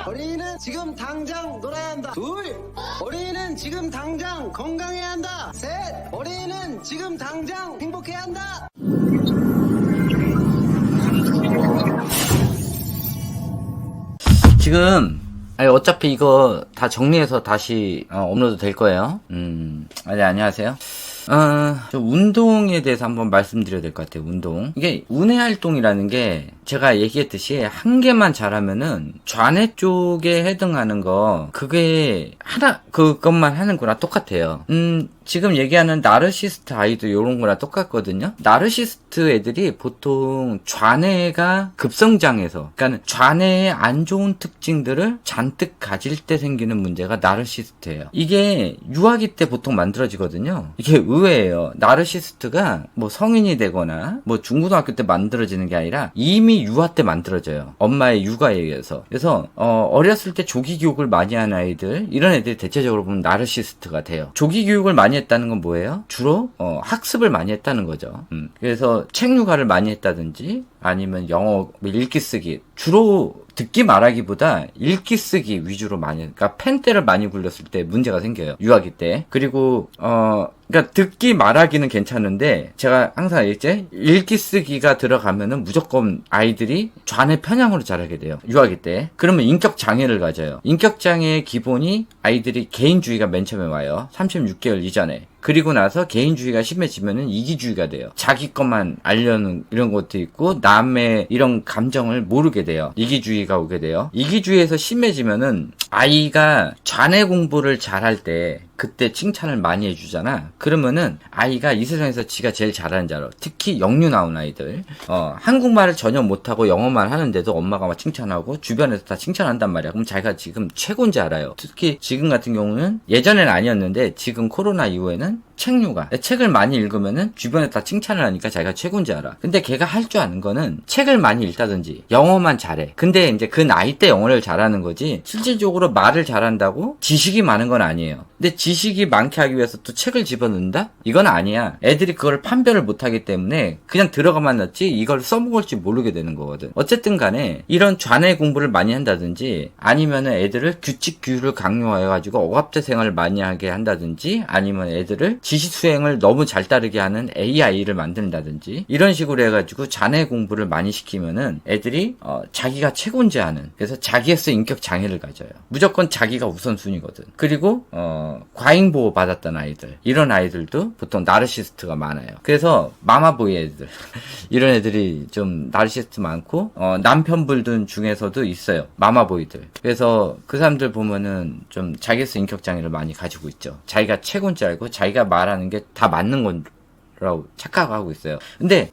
어린이는 지금 당장 놀아야 한다. 둘, 어린이는 지금 당장 건강해야 한다. 셋, 어린이는 지금 당장 행복해야 한다. 지금 어차피 이거 다 정리해서 다시 업로드 될 거예요. 안녕하세요. 좀 운동에 대해서 한번 말씀드려야 될 것 같아요. 운동. 이게 운해 활동이라는 게 제가 얘기했듯이 한 개만 잘하면은 좌뇌 쪽에 해당하는 거 그게 그것만 하는 거랑 똑같아요. 지금 얘기하는 나르시스트 아이도 요런 거랑 똑같거든요. 나르시스트 애들이 보통 좌뇌가 급성장해서, 그러니까 좌뇌의 안 좋은 특징들을 잔뜩 가질 때 생기는 문제가 나르시스트예요. 이게 유아기 때 보통 만들어지거든요. 이게 의외예요. 나르시스트가 뭐 성인이 되거나 뭐 중고등학교 때 만들어지는 게 아니라 이미 유아 때 만들어져요. 엄마의 육아에 의해서. 그래서 어렸을 때 조기 교육을 많이 하는 아이들, 이런 애들이 대체적으로 보면 나르시스트가 돼요. 조기 교육을 많이 했다는 건 뭐예요? 주로 학습을 많이 했다는 거죠. 그래서 책 육아를 많이 했다든지 아니면 영어 읽기 쓰기, 주로 듣기 말하기보다 읽기 쓰기 위주로 많이, 그러니까 펜대를 많이 굴렸을 때 문제가 생겨요. 유아기 때. 그리고 그러니까 듣기 말하기는 괜찮은데 제가 항상 얘기했지, 읽기 쓰기가 들어가면은 무조건 아이들이 좌뇌 편향으로 자라게 돼요. 유아기 때. 그러면 인격 장애를 가져요. 인격 장애의 기본이 아이들이 개인주의가 맨 처음에 와요. 36개월 이전에. 그리고 나서 개인주의가 심해지면은 이기주의가 돼요. 자기 것만 알려는 이런 것도 있고 남의 이런 감정을 모르게 돼요. 이기주의가 오게 돼요. 이기주의에서 심해지면은 아이가 좌뇌 공부를 잘할 때 그때 칭찬을 많이 해주잖아. 그러면은 아이가 이 세상에서 지가 제일 잘하는 줄 알아. 특히 영유 나온 아이들. 한국말을 전혀 못하고 영어만 하는데도 엄마가 막 칭찬하고 주변에서 다 칭찬한단 말이야. 그럼 자기가 지금 최고인지 알아요. 특히 지금 같은 경우는, 예전에는 아니었는데 지금 코로나 이후에는 책류가, 책을 많이 읽으면은 주변에 다 칭찬을 하니까 자기가 최고인지 알아. 근데 걔가 할 줄 아는 거는 책을 많이 읽다든지 영어만 잘해. 근데 이제 그 나이 때 영어를 잘하는 거지 실질적으로 말을 잘한다고 지식이 많은 건 아니에요. 근데 지식이 많게 하기 위해서 또 책을 집어넣는다? 이건 아니야. 애들이 그걸 판별을 못하기 때문에 그냥 들어가만 놨지 이걸 써먹을지 모르게 되는 거거든. 어쨌든 간에 이런 좌뇌 공부를 많이 한다든지 아니면은 애들을 규칙 규율을 강요해가지고 억압제 생활을 많이 하게 한다든지 아니면 애들을 지시 수행을 너무 잘 따르게 하는 AI를 만든다든지 이런 식으로 해가지고 좌뇌 공부를 많이 시키면은 애들이 자기가 최고인지 아는, 그래서 자기에서 인격 장애를 가져요. 무조건 자기가 우선순위거든. 그리고 과잉보호 받았던 아이들, 이런 아이들도 보통 나르시스트가 많아요. 그래서 마마보이 애들 이런 애들이 좀 나르시스트 많고 남편분들 중에서도 있어요. 마마보이들. 그래서 그 사람들 보면은 좀 자기에서 인격 장애를 많이 가지고 있죠. 자기가 최고인지 알고 자기가 말하는 게 다 맞는 건 라고 착각하고 있어요. 근데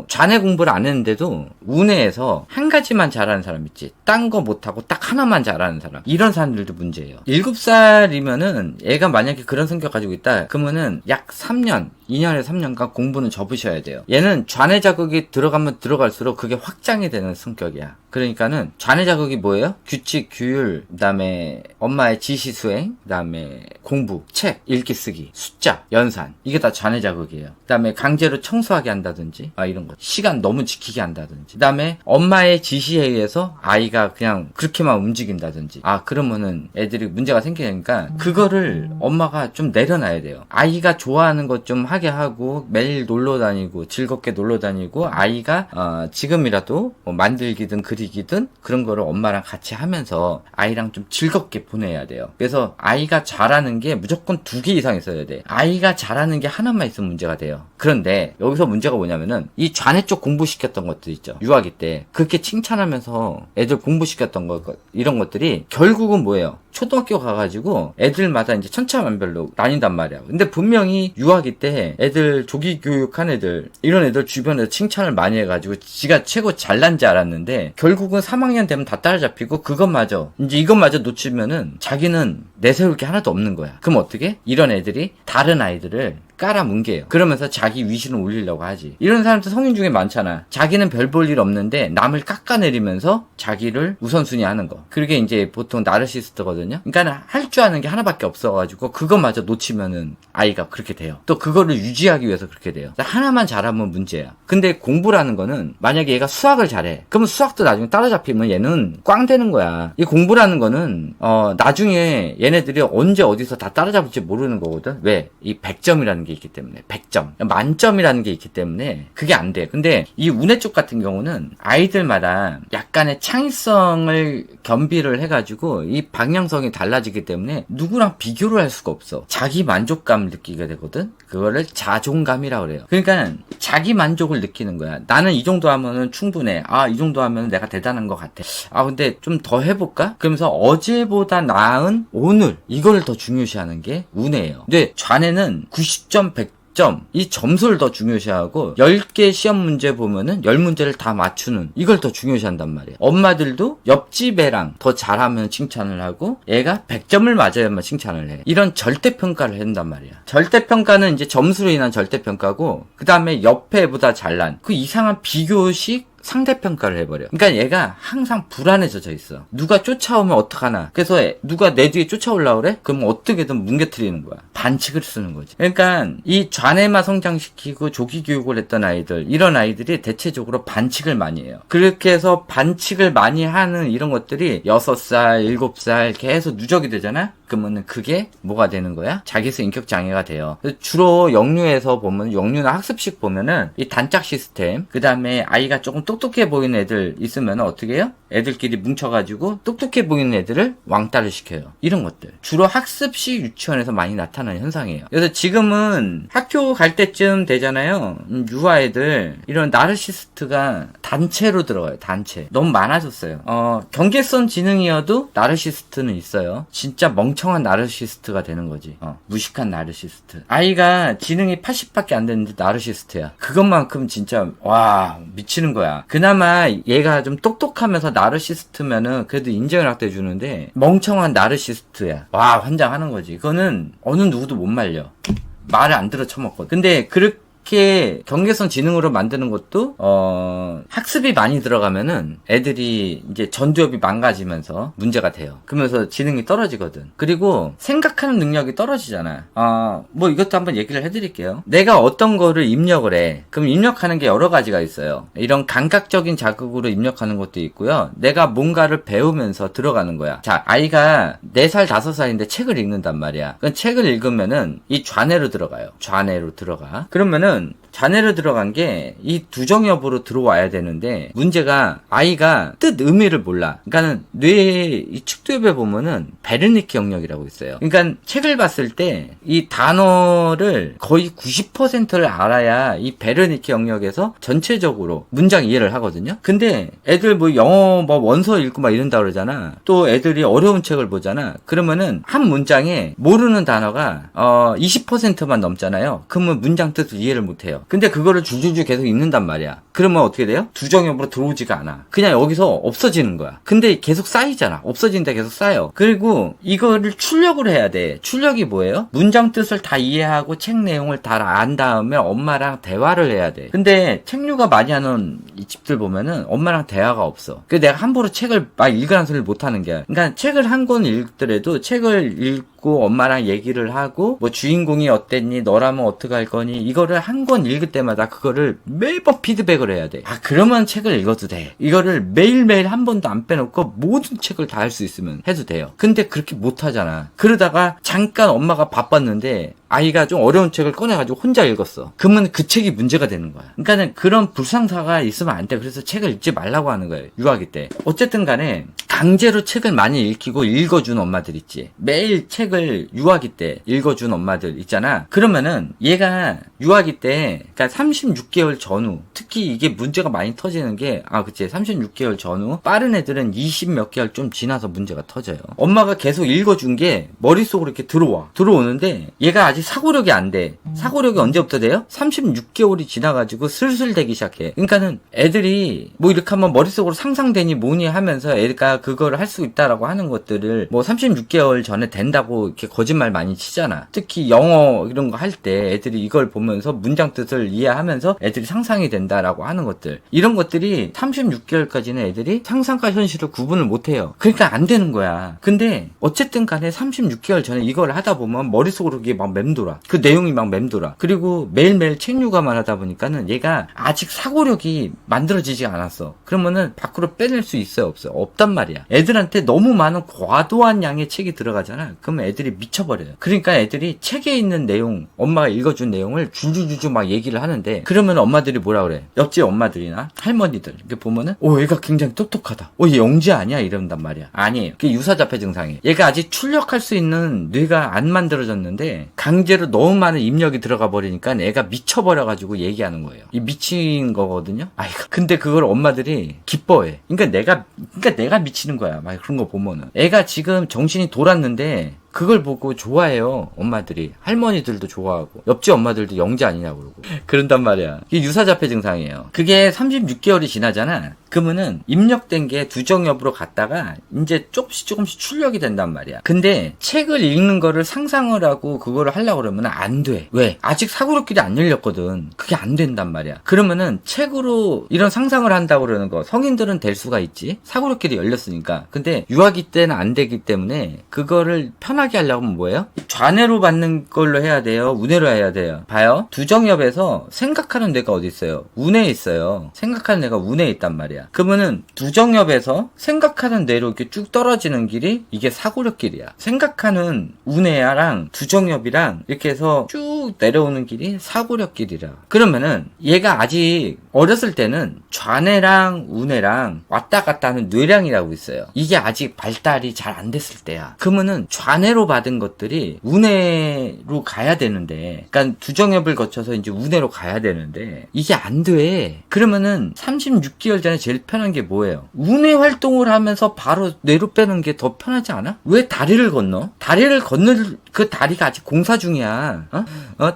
좌뇌 공부를 안 했는데도 운해에서 한 가지만 잘하는 사람 있지, 딴 거 못하고 딱 하나만 잘하는 사람, 이런 사람들도 문제예요. 7살이면은 애가 만약에 그런 성격 가지고 있다 그러면은 약 3년 2년에서 3년간 공부는 접으셔야 돼요. 얘는 좌뇌 자극이 들어가면 들어갈수록 그게 확장이 되는 성격이야. 그러니까는 좌뇌 자극이 뭐예요? 규칙, 규율, 그 다음에 엄마의 지시 수행, 그 다음에 공부, 책, 읽기 쓰기, 숫자, 연산, 이게 다 좌뇌 자극이에요. 그 다음에 강제로 청소하게 한다든지 이런 거, 시간 너무 지키게 한다든지, 그 다음에 엄마의 지시에 의해서 아이가 그냥 그렇게만 움직인다든지, 그러면은 애들이 문제가 생기니까 그거를 엄마가 좀 내려놔야 돼요. 아이가 좋아하는 것 좀 하게 하고 매일 놀러 다니고 즐겁게 놀러 다니고 아이가 지금이라도 뭐 만들기든 그리기든 그런 거를 엄마랑 같이 하면서 아이랑 좀 즐겁게 보내야 돼요. 그래서 아이가 잘하는 게 무조건 2개 이상 있어야 돼. 아이가 잘하는 게 하나만 있으면 문제가 돼요. 그런데 여기서 문제가 뭐냐면은 이 좌뇌 쪽 공부시켰던 것들 있죠. 유아기 때 그렇게 칭찬하면서 애들 공부시켰던 거, 이런 것들이 결국은 뭐예요? 초등학교 가가지고 애들마다 이제 천차만별로 나뉜단 말이야. 근데 분명히 유아기 때 애들 조기 교육한 애들, 이런 애들 주변에서 칭찬을 많이 해가지고 지가 최고 잘난지 알았는데 결국은 3학년 되면 다 따라잡히고 그것마저, 이제 이것마저 놓치면은 자기는 내세울 게 하나도 없는 거야. 그럼 어떻게? 이런 애들이 다른 아이들을 깔아뭉개요. 그러면서 자기 위신을 올리려고 하지. 이런 사람들 성인 중에 많잖아. 자기는 별 볼 일 없는데 남을 깎아내리면서 자기를 우선순위 하는 거. 그게 이제 보통 나르시스트거든요. 그러니까 할 줄 아는 게 하나밖에 없어가지고 그것마저 놓치면은 아이가 그렇게 돼요. 또 그거를 유지하기 위해서 그렇게 돼요. 하나만 잘하면 문제야. 근데 공부라는 거는 만약에 얘가 수학을 잘해. 그러면 수학도 나중에 따라잡히면 얘는 꽝 되는 거야. 이 공부라는 거는 나중에 얘네들이 언제 어디서 다 따라잡을지 모르는 거거든. 왜? 이 100점이라는 게 있기 때문에. 100점. 만점이라는 게 있기 때문에 그게 안 돼. 근데 이 운해 쪽 같은 경우는 아이들마다 약간의 창의성을 겸비를 해가지고 이 방향성이 달라지기 때문에 누구랑 비교를 할 수가 없어. 자기 만족감을 느끼게 되거든. 그거를 자존감이라고 그래요. 그러니까 자기 만족을 느끼는 거야. 나는 이 정도 하면은 충분해. 아, 이 정도 하면 내가 대단한 것 같아. 아, 근데 좀 더 해볼까? 그러면서 어제보다 나은 오늘 이걸 더 중요시하는 게 운이에요. 근데 좌뇌는 90점, 100점 이 점수를 더 중요시하고 10개 시험 문제 보면은 10문제를 다 맞추는 이걸 더 중요시한단 말이에요. 엄마들도 옆집 애랑 더 잘하면 칭찬을 하고 얘가 100점을 맞아야만 칭찬을 해. 이런 절대평가를 한단 말이야. 절대평가는 이제 점수로 인한 절대평가고 그 다음에 옆에 애보다 잘난 그 이상한 비교식 상대평가를 해버려. 그러니까 얘가 항상 불안해져 있어. 누가 쫓아오면 어떡하나. 그래서 누가 내 뒤에 쫓아오려고 그래? 그럼 어떻게든 뭉개뜨리는 거야. 반칙을 쓰는 거지. 그러니까 이 좌뇌만 성장시키고 조기 교육을 했던 아이들, 이런 아이들이 대체적으로 반칙을 많이 해요. 그렇게 해서 반칙을 많이 하는 이런 것들이 6살, 7살 계속 누적이 되잖아? 그러면은 그게 뭐가 되는 거야? 자기수 인격 장애가 돼요. 주로 영유에서 보면, 영유나 학습식 보면은 이 단짝 시스템, 그 다음에 아이가 조금 똑똑해 보이는 애들 있으면 어떻게 해요? 애들끼리 뭉쳐가지고 똑똑해 보이는 애들을 왕따를 시켜요. 이런 것들. 주로 학습식 유치원에서 많이 나타나는 현상이에요. 그래서 지금은 학교 갈 때쯤 되잖아요. 유아 애들, 이런 나르시스트가 단체로 들어가요. 단체. 너무 많아졌어요. 경계선 지능이어도 나르시스트는 있어요. 진짜 멍청한 나르시스트가 되는 거지. 무식한 나르시스트. 아이가 지능이 80밖에 안 되는데 나르시스트야. 그것만큼 진짜 와 미치는 거야. 그나마 얘가 좀 똑똑하면서 나르시스트면은 그래도 인정을 확대해주는데 멍청한 나르시스트야. 와 환장하는 거지. 그거는 어느 누구도 못 말려. 말을 안 들어 처먹거든. 근데 그렇게 경계선 지능으로 만드는 것도 학습이 많이 들어가면은 애들이 이제 전두엽이 망가지면서 문제가 돼요. 그러면서 지능이 떨어지거든. 그리고 생각하는 능력이 떨어지잖아. 뭐 이것도 한번 얘기를 해드릴게요. 내가 어떤 거를 입력을 해. 그럼 입력하는 게 여러 가지가 있어요. 이런 감각적인 자극으로 입력하는 것도 있고요. 내가 뭔가를 배우면서 들어가는 거야. 자, 아이가 4살, 5살인데 책을 읽는단 말이야. 그럼 책을 읽으면은 이 좌뇌로 들어가요. 좌뇌로 들어가. 그러면은 좌뇌로 들어간 게 이 두정엽으로 들어와야 되는데 문제가 아이가 뜻 의미를 몰라. 그러니까는 뇌의 이 측두엽에 보면은 베르니키 영역이라고 있어요. 그러니까 책을 봤을 때 이 단어를 거의 90%를 알아야 이 베르니키 영역에서 전체적으로 문장 이해를 하거든요. 근데 애들 뭐 영어 뭐 원서 읽고 막 이런다 그러잖아. 또 애들이 어려운 책을 보잖아. 그러면은 한 문장에 모르는 단어가 20%만 넘잖아요. 그러면 문장 뜻을 이해를 못해요. 근데 그거를 줄줄줄 계속 읽는단 말이야. 그러면 어떻게 돼요? 두정엽으로 들어오지가 않아. 그냥 여기서 없어지는 거야. 근데 계속 쌓이잖아. 없어지는데 계속 쌓여. 그리고 이거를 출력을 해야 돼. 출력이 뭐예요? 문장 뜻을 다 이해하고 책 내용을 다 안 다음에 엄마랑 대화를 해야 돼. 근데 책류가 많이 하는 이 집들 보면은 엄마랑 대화가 없어. 그래서 내가 함부로 책을 막 읽으라는 소리를 못 하는 게. 그러니까 책을 한 권 읽더라도 책을 읽고 엄마랑 얘기를 하고 뭐 주인공이 어땠니? 너라면 어떻게 할 거니? 이거를 한 권 읽을 때마다 그거를 매번 피드백을 해야 돼. 그러면 책을 읽어도 돼. 이거를 매일매일 한 번도 안 빼놓고 모든 책을 다 할 수 있으면 해도 돼요. 근데 그렇게 못 하잖아. 그러다가 잠깐 엄마가 바빴는데 아이가 좀 어려운 책을 꺼내가지고 혼자 읽었어. 그러면 그 책이 문제가 되는 거야. 그러니까는 그런 불상사가 있으면 안 돼. 그래서 책을 읽지 말라고 하는 거예요. 유아기 때. 어쨌든 간에 강제로 책을 많이 읽히고 읽어준 엄마들 있지. 매일 책을 유아기 때 읽어준 엄마들 있잖아. 그러면은 얘가 유아기 때 그러니까 36개월 전후 특히 이게 문제가 많이 터지는 게 그치 36개월 전후 빠른 애들은 20 몇 개월 좀 지나서 문제가 터져요. 엄마가 계속 읽어준 게 머릿속으로 이렇게 들어오는데 얘가 아직 아직 사고력이 안 돼. 사고력이 언제부터 돼요? 36개월이 지나가지고 슬슬 되기 시작해. 그러니까는 애들이 뭐 이렇게 하면 머릿속으로 상상되니 뭐니 하면서 애가 그걸 할 수 있다라고 하는 것들을 뭐 36개월 전에 된다고 이렇게 거짓말 많이 치잖아. 특히 영어 이런 거 할 때 애들이 이걸 보면서 문장 뜻을 이해하면서 애들이 상상이 된다라고 하는 것들. 이런 것들이 36개월까지는 애들이 상상과 현실을 구분을 못 해요. 그러니까 안 되는 거야. 근데 어쨌든 간에 36개월 전에 이걸 하다 보면 머릿속으로 이게 막 맴돌아. 그 내용이 막 맴돌아. 그리고 매일매일 책 육아만 하다 보니까는 얘가 아직 사고력이 만들어지지 않았어. 그러면은 밖으로 빼낼 수 있어요, 없어요? 없단 말이야. 애들한테 너무 많은 과도한 양의 책이 들어가잖아. 그러면 애들이 미쳐버려요. 그러니까 애들이 책에 있는 내용, 엄마가 읽어준 내용을 줄줄줄줄 막 얘기를 하는데, 그러면 엄마들이 뭐라 그래? 옆집 엄마들이나 할머니들 이렇게 보면은 얘가 굉장히 똑똑하다. 얘 영재 아니야? 이런단 말이야. 아니에요. 그게 유사자폐 증상이에요. 얘가 아직 출력할 수 있는 뇌가 안 만들어졌는데 강제로 너무 많은 입력이 들어가 버리니까 애가 미쳐버려가지고 얘기하는 거예요. 이 미친 거거든요. 아이고. 근데 그걸 엄마들이 기뻐해. 그러니까 내가 미치는 거야. 막 그런 거 보면은 애가 지금 정신이 돌았는데 그걸 보고 좋아해요. 엄마들이. 할머니들도 좋아하고 옆집 엄마들도 영재 아니냐고 그러고 그런단 말이야. 이게 유사자폐 증상이에요. 그게 36개월이 지나잖아. 그러면은 입력된 게 두정엽으로 갔다가 이제 조금씩 출력이 된단 말이야. 근데 책을 읽는 거를 상상을 하고 그거를 하려고 그러면 안 돼. 왜? 아직 사고력길이 안 열렸거든. 그게 안 된단 말이야. 그러면은 책으로 이런 상상을 한다고 그러는 거, 성인들은 될 수가 있지. 사고력길이 열렸으니까. 근데 유아기 때는 안 되기 때문에 그거를 편하게 하려면 뭐예요? 좌뇌로 받는 걸로 해야 돼요? 우뇌로 해야 돼요? 봐요. 두정엽에서 생각하는 뇌가 어디 있어요? 우뇌에 있어요. 생각하는 뇌가 우뇌에 있단 말이야. 그러면은 두정엽에서 생각하는 뇌로 이렇게 쭉 떨어지는 길이 이게 사고력 길이야. 생각하는 우뇌랑 두정엽이랑 이렇게 해서 쭉 내려오는 길이 사고력 길이라. 그러면은 얘가 아직 어렸을 때는 좌뇌랑 우뇌랑 왔다 갔다 하는 뇌량이라고 있어요. 이게 아직 발달이 잘 안 됐을 때야. 그러면은 좌뇌로 받은 것들이 우뇌로 가야 되는데, 그러니까 두정엽을 거쳐서 이제 우뇌로 가야 되는데 이게 안 돼. 그러면은 36개월 전에 제일 편한 게 뭐예요? 우뇌 활동을 하면서 바로 뇌로 빼는 게 더 편하지 않아? 왜 다리를 건너? 다리를 건널 그 다리가 아직 공사 중이야.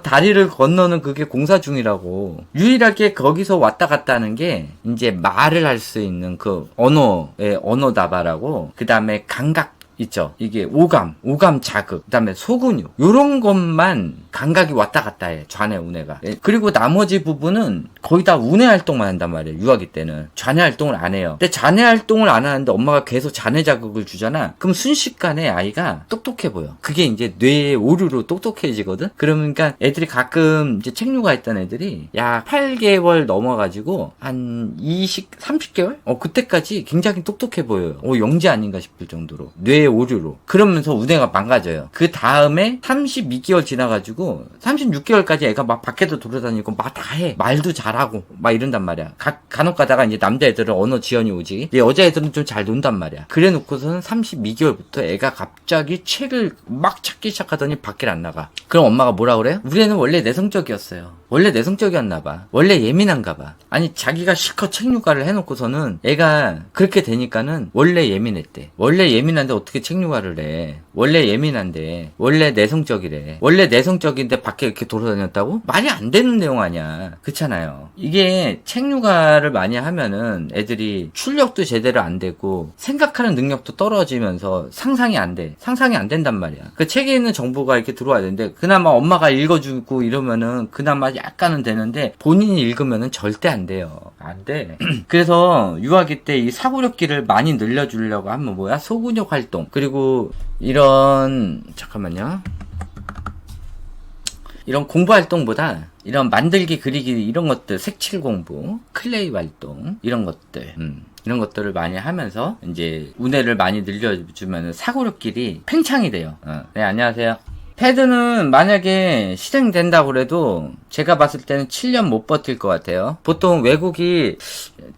다리를 건너는 그게 공사 중이라고. 유일하게 거기서 왔다 갔다 하는 게 이제 말을 할 수 있는 그 언어의 언어다바라고, 그 다음에 감각 있죠. 이게 오감 자극, 그 다음에 소근육, 요런 것만 감각이 왔다 갔다 해. 좌뇌 우뇌가. 그리고 나머지 부분은 거의 다 우뇌 활동만 한단 말이에요. 유아기 때는 좌뇌 활동을 안 해요. 근데 좌뇌 활동을 안 하는데 엄마가 계속 좌뇌 자극을 주잖아. 그럼 순식간에 아이가 똑똑해 보여. 그게 이제 뇌의 오류로 똑똑해지거든. 그러니까 애들이 가끔 이제 책류가 했던 애들이 약 8개월 넘어가지고 한 30개월? 그때까지 굉장히 똑똑해 보여요. 영재 아닌가 싶을 정도로. 뇌의 오류로. 그러면서 우뇌가 망가져요. 그 다음에 32개월 지나가지고 36개월까지 애가 막 밖에도 돌아다니고 막 다 해. 말도 잘하고 막 이런단 말이야. 간혹 가다가 이제 남자애들은 언어 지연이 오지. 여자애들은 좀 잘 논단 말이야. 그래 놓고서는 32개월부터 애가 갑자기 책을 막 찾기 시작하더니 밖에 안 나가. 그럼 엄마가 뭐라 그래요? 우리 애는 원래 내성적이었어요. 원래 내성적이었나 봐. 원래 예민한가 봐. 아니 자기가 실컷 책육아를 해놓고서는 애가 그렇게 되니까는 원래 예민했대. 원래 예민한데 어떻게 책육아를 해. 원래 예민한데 원래 내성적이래. 원래 내성적인데 밖에 이렇게 돌아다녔다고? 말이 안 되는 내용 아니야. 그렇잖아요. 이게 책육아를 많이 하면은 애들이 출력도 제대로 안 되고 생각하는 능력도 떨어지면서 상상이 안 돼. 상상이 안 된단 말이야. 그 책에 있는 정보가 이렇게 들어와야 되는데 그나마 엄마가 읽어주고 이러면은 그나마 약간은 되는데 본인이 읽으면은 절대 안 돼요. 안 돼. 그래서 유아기 때 이 사고력기를 많이 늘려주려고 하면 뭐야? 소근육 활동. 그리고 이런 이런 공부 활동보다 이런 만들기, 그리기 이런 것들, 색칠 공부, 클레이 활동 이런 것들. 이런 것들을 많이 하면서 이제 우뇌를 많이 늘려주면 사고력길이 팽창이 돼요. 네, 안녕하세요. 패드는 만약에 실행된다고 그래도 제가 봤을 때는 7년 못 버틸 것 같아요. 보통 외국이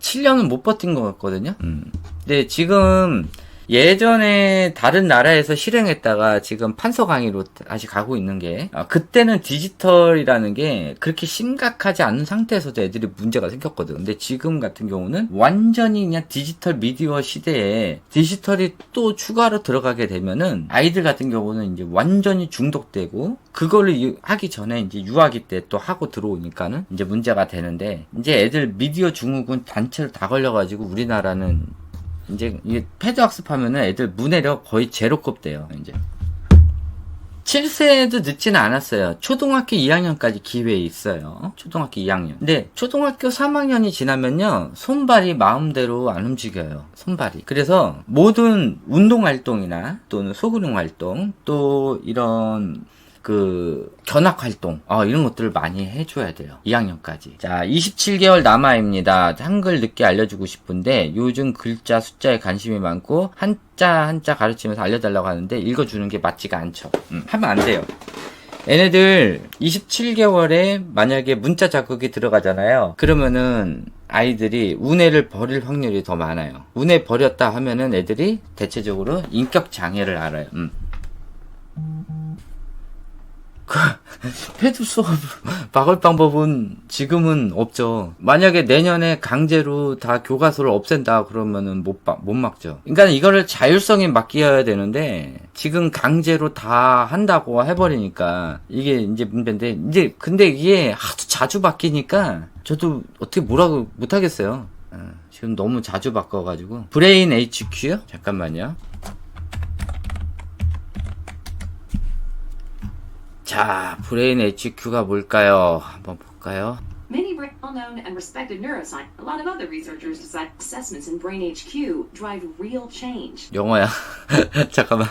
7년은 못 버틴 것 같거든요. 근데 지금 예전에 다른 나라에서 실행했다가 지금 판서 강의로 다시 가고 있는 게, 그때는 디지털이라는 게 그렇게 심각하지 않은 상태에서도 애들이 문제가 생겼거든. 근데 지금 같은 경우는 완전히 그냥 디지털 미디어 시대에 디지털이 또 추가로 들어가게 되면은 아이들 같은 경우는 이제 완전히 중독되고, 그거를 하기 전에 이제 유아기 때 또 하고 들어오니까는 이제 문제가 되는데, 이제 애들 미디어 증후군 단체로 다 걸려가지고 우리나라는 이제 이게 패드 학습하면은 애들 문해력 거의 제로급 돼요. 이제 7세도 늦지는 않았어요. 초등학교 2학년까지 기회 있어요. 초등학교 2학년. 근데 초등학교 3학년이 지나면요, 손발이 마음대로 안 움직여요. 손발이. 그래서 모든 운동 활동이나 또는 소그룹 활동, 또 이런 견학 활동, 이런 것들을 많이 해줘야 돼요. 2학년까지. 자, 27개월 남아입니다. 한글 늦게 알려주고 싶은데, 요즘 글자 숫자에 관심이 많고, 한자 가르치면서 알려달라고 하는데, 읽어주는 게 맞지가 않죠. 하면 안 돼요. 얘네들 27개월에 만약에 문자 자극이 들어가잖아요. 그러면은 아이들이 운해를 버릴 확률이 더 많아요. 운해 버렸다 하면은 애들이 대체적으로 인격 장애를 알아요. 패드 수업 막을 방법은 지금은 없죠. 만약에 내년에 강제로 다 교과서를 없앤다 그러면은 못 막죠. 그러니까 이거를 자율성에 맡겨야 되는데, 지금 강제로 다 한다고 해버리니까 이게 이제 문제인데, 이제 근데 이게 하도 자주 바뀌니까 저도 어떻게 뭐라고 못하겠어요. 지금 너무 자주 바꿔가지고. 브레인 HQ요? 잠깐만요. 자, 브레인 HQ가 뭘까요? 한번 볼까요? Many well-known and respected neuroscientists, a lot of other researchers decide assessments in Brain HQ drive real change. 영어야. 잠깐만.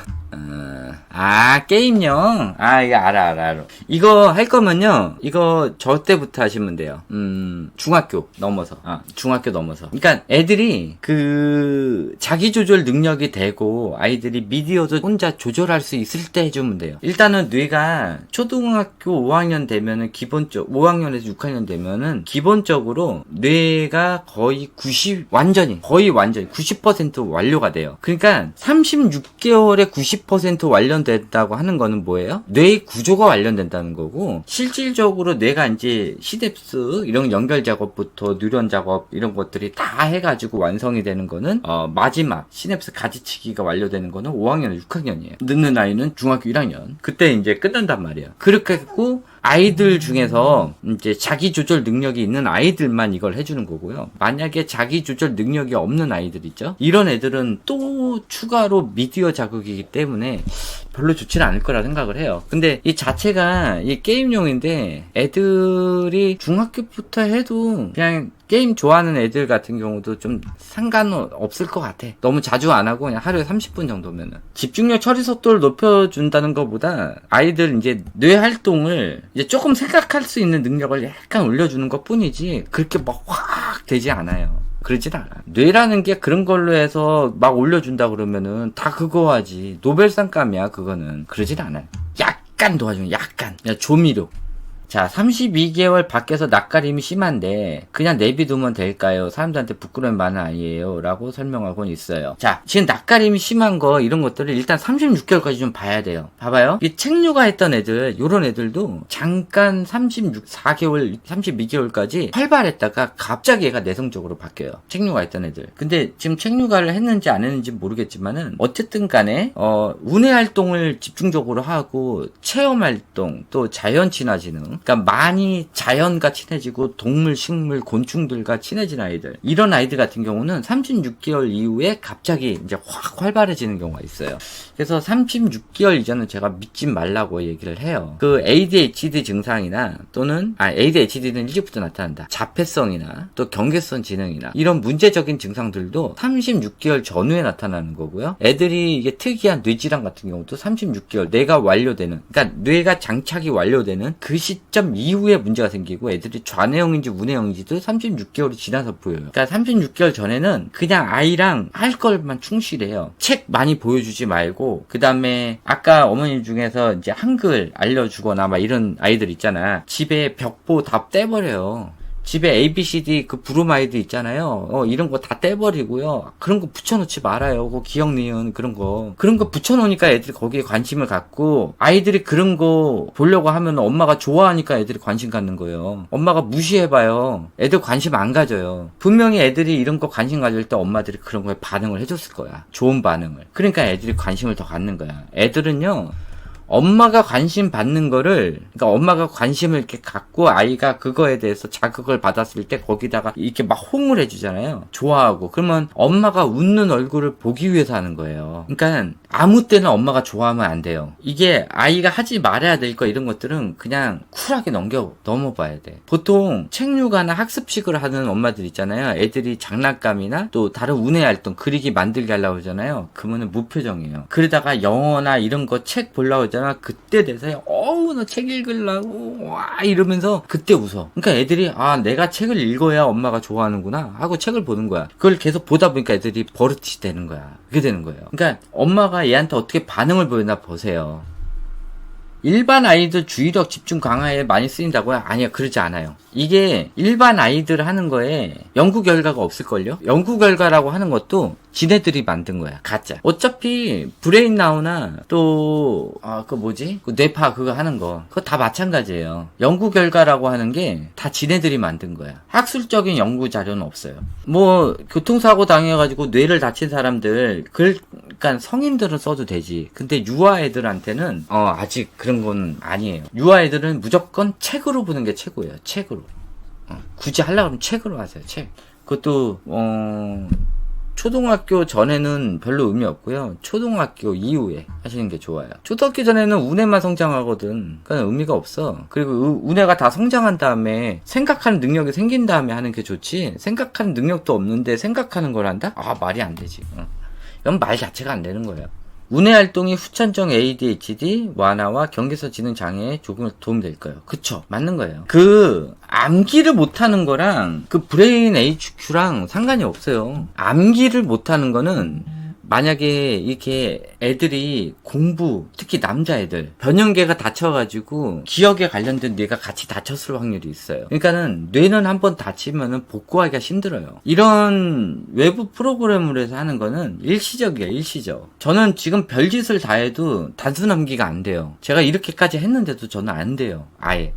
게임용. 이거 알아. 이거 할 거면요, 이거 저 때부터 하시면 돼요. 중학교 넘어서. 중학교 넘어서. 그러니까 애들이 자기조절 능력이 되고, 아이들이 미디어도 혼자 조절할 수 있을 때 해주면 돼요. 일단은 뇌가 초등학교 5학년 되면은 5학년에서 6학년 되면은 기본적으로 뇌가 거의 90% 완료가 돼요. 그러니까 36개월에 90% 완료된다고 하는 거는 뭐예요? 뇌의 구조가 완료된다는 거고, 실질적으로 뇌가 이제 시냅스 이런 연결 작업부터 뉴런 작업 이런 것들이 다 해가지고 완성이 되는 거는 마지막 시냅스 가지치기가 완료되는 거는 5학년, 6학년이에요. 늦는 아이는 중학교 1학년. 그때 이제 끝난단 말이에요. 그렇게 했고, 아이들 중에서 이제 자기 조절 능력이 있는 아이들만 이걸 해주는 거고요. 만약에 자기 조절 능력이 없는 아이들 있죠? 이런 애들은 또 추가로 미디어 자극이기 때문에 별로 좋지는 않을 거라 생각을 해요. 근데 이 자체가 이 게임용인데, 애들이 중학교부터 해도 그냥 게임 좋아하는 애들 같은 경우도 좀 상관없을 것 같아. 너무 자주 안 하고 그냥 하루에 30분 정도면은. 집중력 처리 속도를 높여준다는 것보다 아이들 이제 뇌 활동을 이제 조금 생각할 수 있는 능력을 약간 올려주는 것 뿐이지, 그렇게 막 확 되지 않아요. 그러진 않아. 뇌라는 게 그런 걸로 해서 막 올려준다 그러면은 다 그거 하지. 노벨상감이야, 그거는. 그러진 않아요. 약간 도와주면, 약간. 그냥 조미료. 자, 32개월 밖에서 낯가림이 심한데 그냥 내비두면 될까요? 사람들한테 부끄러움이 많은 아이예요 라고 설명하고 있어요. 자, 지금 낯가림이 심한 거 이런 것들을 일단 36개월까지 좀 봐야 돼요. 봐봐요. 이 책류가 했던 애들, 요런 애들도 잠깐 34개월, 32개월까지 활발했다가 갑자기 얘가 내성적으로 바뀌어요. 책류가 했던 애들. 근데 지금 책류가를 했는지 안 했는지 모르겠지만은 어쨌든 간에 운해 활동을 집중적으로 하고 체험 활동, 또 자연 친화지능, 그러니까 많이 자연과 친해지고 동물, 식물, 곤충들과 친해진 아이들, 이런 아이들 같은 경우는 36개월 이후에 갑자기 이제 확 활발해지는 경우가 있어요. 그래서 36개월 이전은 제가 믿지 말라고 얘기를 해요. 그 ADHD 증상이나 또는 ADHD는 일찍부터 나타난다. 자폐성이나 또 경계성 지능이나 이런 문제적인 증상들도 36개월 전후에 나타나는 거고요. 애들이 이게 특이한 뇌질환 같은 경우도 36개월 뇌가 완료되는, 그러니까 뇌가 장착이 완료되는 그 시점 이후에 문제가 생기고, 애들이 좌뇌형인지 우뇌형인지도 36개월이 지나서 보여요. 그러니까 36개월 전에는 그냥 아이랑 할 것만 충실해요. 책 많이 보여주지 말고, 그 다음에 아까 어머님 중에서 이제 한글 알려주거나 막 이런 아이들 있잖아. 집에 벽보 다 떼버려요. 집에 ABCD 그 브로마이드 있잖아요. 이런 거 다 떼버리고요. 그런 거 붙여놓지 말아요. 그 기억, 니은 그런 거 붙여놓으니까 애들이 거기에 관심을 갖고, 아이들이 그런 거 보려고 하면 엄마가 좋아하니까 애들이 관심 갖는 거예요. 엄마가 무시해봐요. 애들 관심 안 가져요. 분명히 애들이 이런 거 관심 가질 때 엄마들이 그런 거에 반응을 해줬을 거야. 좋은 반응을. 그러니까 애들이 관심을 더 갖는 거야. 애들은요, 엄마가 관심 받는 거를, 그러니까 엄마가 관심을 이렇게 갖고 아이가 그거에 대해서 자극을 받았을 때 거기다가 이렇게 막 호응을 해주잖아요. 좋아하고. 그러면 엄마가 웃는 얼굴을 보기 위해서 하는 거예요. 그러니까 아무 때나 엄마가 좋아하면 안 돼요. 이게 아이가 하지 말아야 될 거 이런 것들은 그냥 쿨하게 넘어봐야 돼. 보통 책육아나 학습식을 하는 엄마들 있잖아요. 애들이 장난감이나 또 다른 운해 활동, 그리기 만들게 하려고 하잖아요. 그러면 무표정이에요. 그러다가 영어나 이런 거 책 보려고 하잖아. 그때 돼서야 나 책 읽으려고 와 이러면서 그때 웃어. 그러니까 애들이 내가 책을 읽어야 엄마가 좋아하는구나 하고 책을 보는 거야. 그걸 계속 보다 보니까 애들이 버릇이 되는 거야. 그게 되는 거예요. 그러니까 엄마가 얘한테 어떻게 반응을 보였나 보세요. 일반 아이들 주의력 집중 강화에 많이 쓰인다고요? 아니요, 그러지 않아요. 이게 일반 아이들 하는 거에 연구 결과가 없을걸요? 연구 결과라고 하는 것도 지네들이 만든 거야. 가짜. 어차피 브레인 나우나 또 그 뇌파 그거 하는 거 그거 다 마찬가지예요. 연구 결과라고 하는 게 다 지네들이 만든 거야. 학술적인 연구 자료는 없어요. 뭐 교통사고 당해가지고 뇌를 다친 사람들 그러니까 성인들은 써도 되지. 근데 유아 애들한테는 아직 그런 건 아니에요. 유아 애들은 무조건 책으로 보는 게 최고예요. 책으로. 굳이 하려고 하면 책으로 하세요. 책. 그것도 초등학교 전에는 별로 의미 없고요. 초등학교 이후에 하시는 게 좋아요. 초등학교 전에는 운해만 성장하거든. 그러니까 의미가 없어. 그리고 운해가 다 성장한 다음에 생각하는 능력이 생긴 다음에 하는 게 좋지. 생각하는 능력도 없는데 생각하는 걸 한다? 말이 안 되지. 이건 말 자체가 안 되는 거예요. 운해 활동이 후천적 ADHD 완화와 경계서 지능 장애에 조금 도움될 거예요. 그쵸? 맞는 거예요. 그 암기를 못하는 거랑 그 브레인 HQ랑 상관이 없어요. 암기를 못하는 거는 만약에 이렇게 애들이 공부, 특히 남자애들 변형계가 다쳐가지고 기억에 관련된 뇌가 같이 다쳤을 확률이 있어요. 그러니까는 뇌는 한번 다치면은 복구하기가 힘들어요. 이런 외부 프로그램으로 해서 하는 거는 일시적이에요. 일시적. 저는 지금 별짓을 다 해도 단순 암기가 안 돼요. 제가 이렇게까지 했는데도 저는 안 돼요. 아예.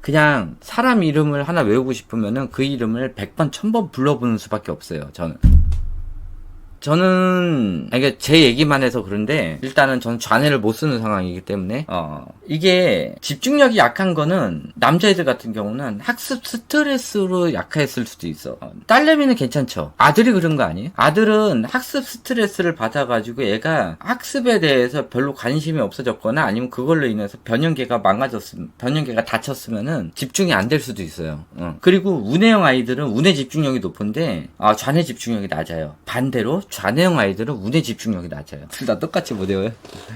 그냥 사람 이름을 하나 외우고 싶으면은 그 이름을 100번, 1000번 불러보는 수밖에 없어요. 저는 이게 제 얘기만 해서 그런데 일단은 저는 좌뇌를 못 쓰는 상황이기 때문에 이게 집중력이 약한 거는 남자애들 같은 경우는 학습 스트레스로 약했을 수도 있어. 딸내미는 괜찮죠. 아들이 그런 거 아니에요? 아들은 학습 스트레스를 받아가지고 얘가 학습에 대해서 별로 관심이 없어졌거나 아니면 그걸로 인해서 변형계가 다쳤으면은 집중이 안 될 수도 있어요. 그리고 운해형 아이들은 운해 집중력이 높은데 좌뇌 집중력이 낮아요. 반대로 좌뇌형 아이들은 운해 집중력이 낮아요. 둘 다 똑같이 못 외워요.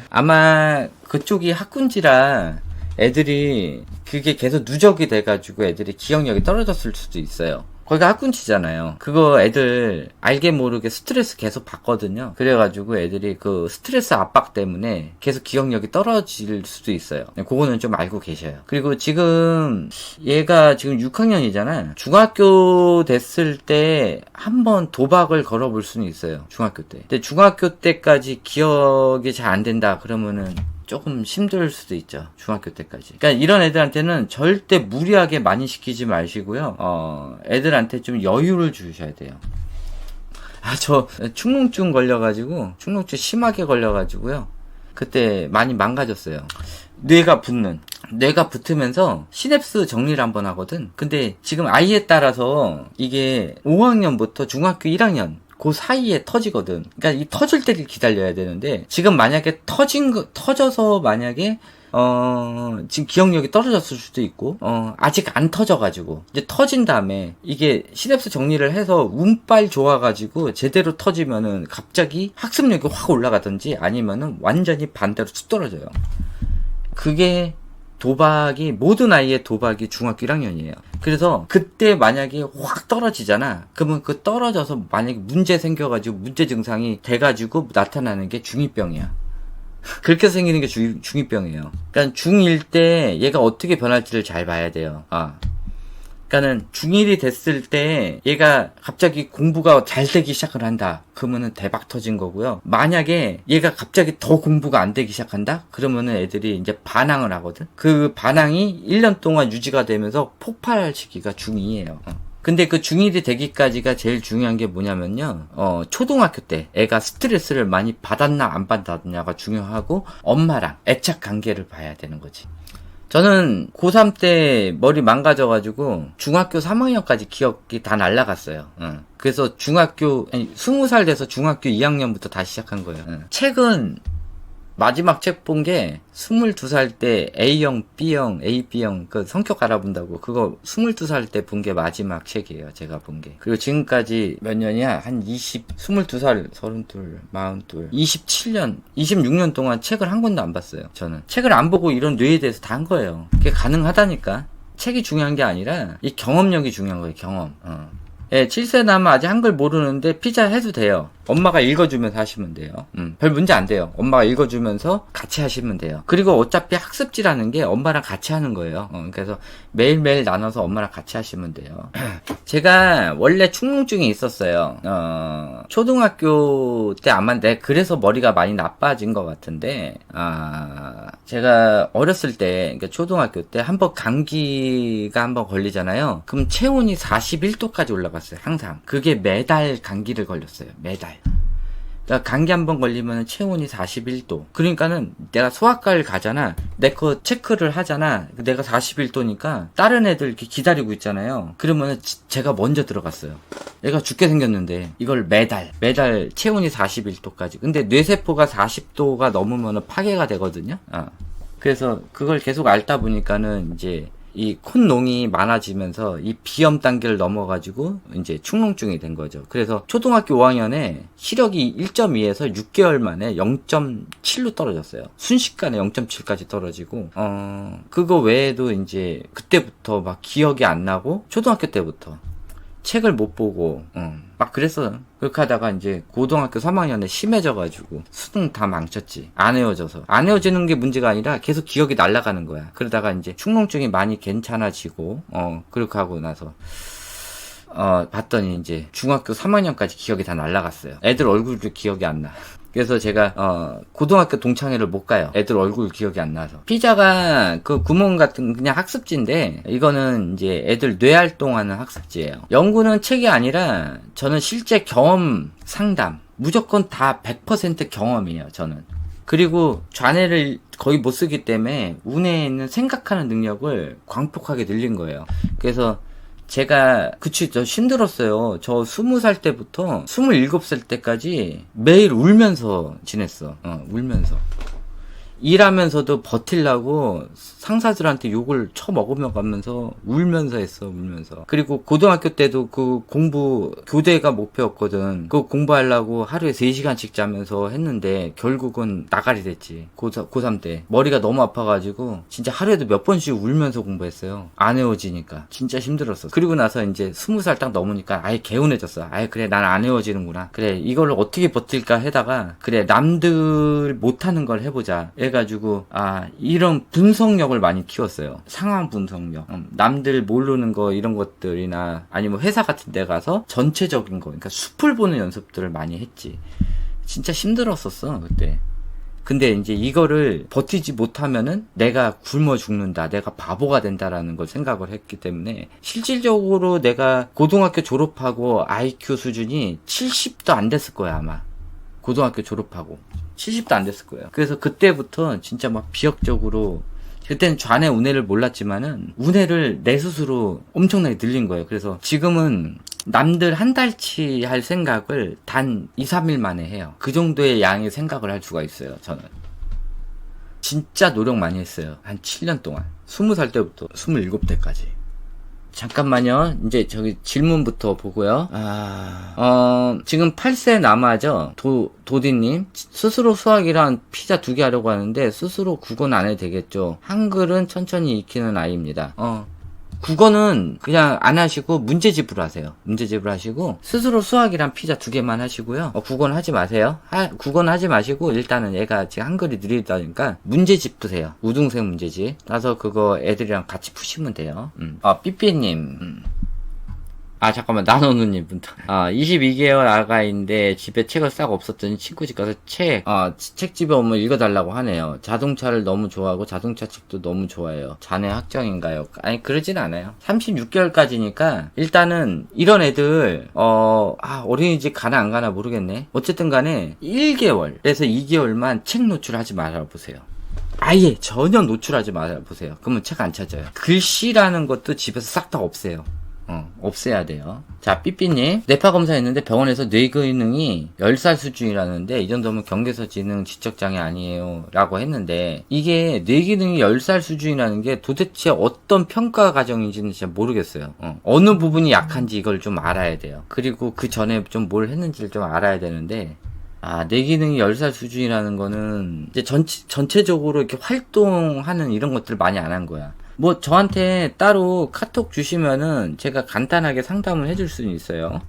아마 그쪽이 학군지라 애들이 그게 계속 누적이 돼가지고 애들이 기억력이 떨어졌을 수도 있어요. 거기가 학군치잖아요. 그거 애들 알게 모르게 스트레스 계속 받거든요. 그래가지고 애들이 그 스트레스 압박 때문에 계속 기억력이 떨어질 수도 있어요. 그거는 좀 알고 계셔요. 그리고 지금 얘가 지금 6학년이잖아요. 중학교 됐을 때 한번 도박을 걸어볼 수는 있어요. 중학교 때. 근데 중학교 때까지 기억이 잘 안 된다 그러면은 조금 힘들 수도 있죠. 중학교 때까지. 그러니까 이런 애들한테는 절대 무리하게 많이 시키지 마시고요. 애들한테 좀 여유를 주셔야 돼요. 저 축농증 걸려가지고 축농증 심하게 걸려가지고요. 그때 많이 망가졌어요. 뇌가 붙으면서 시냅스 정리를 한번 하거든. 근데 지금 아이에 따라서 이게 5학년부터 중학교 1학년 그 사이에 터지거든. 그러니까 이 터질 때를 기다려야 되는데 지금 만약에 터져서 만약에 지금 기억력이 떨어졌을 수도 있고 아직 안 터져가지고 이제 터진 다음에 이게 시냅스 정리를 해서 운빨 좋아가지고 제대로 터지면은 갑자기 학습력이 확 올라가든지 아니면은 완전히 반대로 툭 떨어져요. 그게 모든 아이의 도박이 중학교 1학년이에요. 그래서 그때 만약에 확 떨어지잖아. 그러면 그 떨어져서 만약에 문제 생겨가지고 문제 증상이 돼가지고 나타나는 게 중2병이야. 그렇게 생기는 게 중2병이에요. 그러니까 중1 때 얘가 어떻게 변할지를 잘 봐야 돼요. 그러니까 그러니까는 중1이 됐을 때 얘가 갑자기 공부가 잘 되기 시작을 한다. 그러면은 대박 터진 거고요. 만약에 얘가 갑자기 더 공부가 안 되기 시작한다? 그러면은 애들이 이제 반항을 하거든. 그 반항이 1년 동안 유지가 되면서 폭발할 시기가 중2예요. 근데 그 중1이 되기까지가 제일 중요한 게 뭐냐면요. 초등학교 때 애가 스트레스를 많이 받았나 안 받았냐가 중요하고 엄마랑 애착 관계를 봐야 되는 거지. 저는 고3 때 머리 망가져가지고 중학교 3학년까지 기억이 다 날라갔어요. 그래서 20살 돼서 중학교 2학년부터 다시 시작한 거예요. 책은 마지막 책 본 게 22살 때 A형, B형, AB형 그 성격 알아본다고 그거 22살 때 본 게 마지막 책이에요. 제가 본 게. 그리고 지금까지 몇 년이야? 한 22살, 32, 42, 27년, 26년 동안 책을 한 권도 안 봤어요. 저는. 책을 안 보고 이런 뇌에 대해서 다 한 거예요. 그게 가능하다니까. 책이 중요한 게 아니라 이 경험력이 중요한 거예요. 경험. 예, 7세 나면 아직 한글 모르는데 피자 해도 돼요. 엄마가 읽어주면서 하시면 돼요. 별 문제 안 돼요. 엄마가 읽어주면서 같이 하시면 돼요. 그리고 어차피 학습지라는 게 엄마랑 같이 하는 거예요. 그래서 매일매일 나눠서 엄마랑 같이 하시면 돼요. 제가 원래 충농증이 있었어요. 초등학교 때 아마 그래서 머리가 많이 나빠진 것 같은데, 제가 어렸을 때, 그러니까 초등학교 때 한번 감기가 한번 걸리잖아요. 그럼 체온이 41도까지 올라갔어요. 항상. 그게 매달 감기를 걸렸어요. 매달. 그러니까 감기 한번 걸리면 체온이 41도. 그러니까는 내가 소아과를 가잖아. 내 거 체크를 하잖아. 내가 41도니까 다른 애들 이렇게 기다리고 있잖아요. 그러면은 제가 먼저 들어갔어요. 얘가 죽게 생겼는데 이걸 매달 체온이 41도까지. 근데 뇌세포가 40도가 넘으면 파괴가 되거든요. 그래서 그걸 계속 앓다 보니까는 이제 이 콧농이 많아지면서 이 비염 단계를 넘어가지고 이제 축농증이 된 거죠. 그래서 초등학교 5학년에 시력이 1.2에서 6개월 만에 0.7로 떨어졌어요. 순식간에 0.7까지 떨어지고, 그거 외에도 이제 그때부터 막 기억이 안 나고, 초등학교 때부터 책을 못 보고, 막 그랬어요. 그렇게 하다가 이제 고등학교 3학년에 심해져가지고 수능 다 망쳤지. 안 헤어져서. 안 헤어지는 게 문제가 아니라 계속 기억이 날아가는 거야. 그러다가 이제 축농증이 많이 괜찮아지고, 그렇게 하고 나서, 봤더니 이제 중학교 3학년까지 기억이 다 날아갔어요. 애들 얼굴도 기억이 안 나. 그래서 제가 고등학교 동창회를 못 가요. 애들 얼굴 기억이 안 나서. 피자가 그 구몬 같은 그냥 학습지인데 이거는 이제 애들 뇌 활동하는 학습지예요. 연구는 책이 아니라 저는 실제 경험 상담. 무조건 다 100% 경험이에요. 저는. 그리고 좌뇌를 거의 못 쓰기 때문에 우뇌에 있는 생각하는 능력을 광폭하게 늘린 거예요. 그래서 제가 저 힘들었어요. 저 20살 때부터 27살 때까지 매일 울면서 지냈어. 울면서. 일하면서도 버틸라고 상사들한테 욕을 쳐먹으며 가면서 울면서 했어. 울면서. 그리고 고등학교 때도 그 공부 교대가 목표였거든. 그거 공부하려고 하루에 3시간씩 자면서 했는데 결국은 나가리 됐지. 고3 때 머리가 너무 아파가지고 진짜 하루에도 몇 번씩 울면서 공부했어요. 안 헤어지니까 진짜 힘들었어. 그리고 나서 이제 20살 딱 넘으니까 아예 개운해졌어. 아예 그래 난 안 헤어지는구나. 그래 이걸 어떻게 버틸까 하다가 그래 남들 못하는 걸 해보자 해가지고 이런 분석력을 많이 키웠어요. 상황 분석력. 남들 모르는 거 이런 것들이나 아니면 회사 같은 데 가서 전체적인 거 그러니까 숲을 보는 연습들을 많이 했지. 진짜 힘들었었어 그때. 근데 이제 이거를 버티지 못하면은 내가 굶어 죽는다, 내가 바보가 된다라는 걸 생각을 했기 때문에 실질적으로 내가 고등학교 졸업하고 IQ 수준이 70도 안 됐을 거야 아마. 고등학교 졸업하고 70도 안 됐을 거예요. 그래서 그때부터 진짜 막 비역적으로 그때는 좌뇌 우뇌를 몰랐지만은 우뇌를 내 스스로 엄청나게 늘린 거예요. 그래서 지금은 남들 한 달치 할 생각을 단 2, 3일 만에 해요. 그 정도의 양의 생각을 할 수가 있어요. 저는 진짜 노력 많이 했어요. 한 7년 동안 20살 때부터 27대까지. 잠깐만요. 이제 저기 질문부터 보고요. 지금 8세 남아죠? 도디님. 스스로 수학이랑 피자 2개 하려고 하는데, 스스로 국어는 안 해도 되겠죠? 한글은 천천히 익히는 아이입니다. 국어는 그냥 안 하시고 문제집으로 하세요. 문제집으로 하시고 스스로 수학이랑 피자 2개만 하시고요. 국어는 하지 마세요. 국어는 하지 마시고 일단은 얘가 지금 한글이 느리다 보니까 문제집 푸세요. 우등생 문제집. 나서 그거 애들이랑 같이 푸시면 돼요. 삐삐님. 잠깐만, 나노누님부터. 22개월 아가인데 집에 책을 싹 없었더니 친구 집 가서 책집에 오면 읽어달라고 하네요. 자동차를 너무 좋아하고 자동차 책도 너무 좋아해요. 자네 학정인가요? 아니, 그러진 않아요. 36개월까지니까 일단은 이런 애들, 어린이집 가나 안 가나 모르겠네. 어쨌든 간에 1개월에서 2개월만 책 노출하지 말아보세요. 아예 전혀 노출하지 말아보세요. 그러면 책 안 찾아요. 글씨라는 것도 집에서 싹 다 없애요. 없애야 돼요. 자, 삐삐님. 뇌파 검사했는데 병원에서 뇌 기능이 10살 수준이라는데 이 정도면 경계서 지능 지적장애 아니에요 라고 했는데 이게 뇌 기능이 10살 수준이라는 게 도대체 어떤 평가 과정인지는 진짜 모르겠어요. 어느 부분이 약한지 이걸 좀 알아야 돼요. 그리고 그 전에 좀 뭘 했는지를 좀 알아야 되는데 뇌 기능이 10살 수준이라는 거는 이제 전체적으로 이렇게 활동하는 이런 것들을 많이 안 한 거야. 뭐 저한테 따로 카톡 주시면은 제가 간단하게 상담을 해줄 수는 있어요.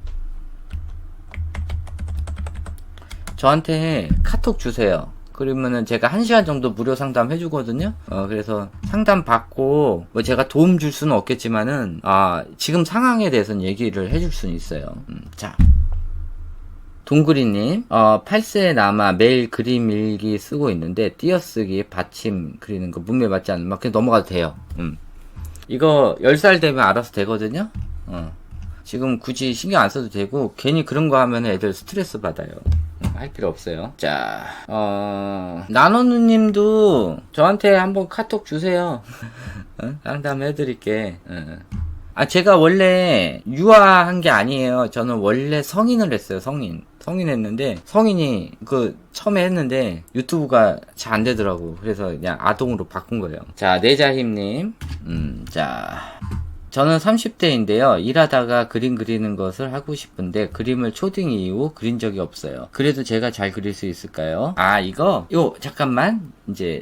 저한테 카톡 주세요. 그러면은 제가 1시간 정도 무료 상담 해주거든요. 그래서 상담 받고 뭐 제가 도움 줄 수는 없겠지만은 지금 상황에 대해서는 얘기를 해줄 수는 있어요. 자, 동그리님, 8세에 남아 매일 그림 일기 쓰고 있는데 띄어쓰기, 받침 그리는 거 문매 맞지 않으면 그냥 넘어가도 돼요. 이거 10살 되면 알아서 되거든요. 지금 굳이 신경 안 써도 되고 괜히 그런 거 하면 애들 스트레스 받아요. 할 필요 없어요. 자, 나노누님도 저한테 한번 카톡 주세요. 상담해드릴게. 제가 원래 유아한 게 아니에요. 저는 원래 성인을 했어요. 성인 했는데 성인이 처음에 했는데 유튜브가 잘 안 되더라고. 그래서 그냥 아동으로 바꾼 거예요. 자, 내자힘님. 자, 저는 30대인데요. 일하다가 그림 그리는 것을 하고 싶은데 그림을 초딩 이후 그린 적이 없어요. 그래도 제가 잘 그릴 수 있을까요?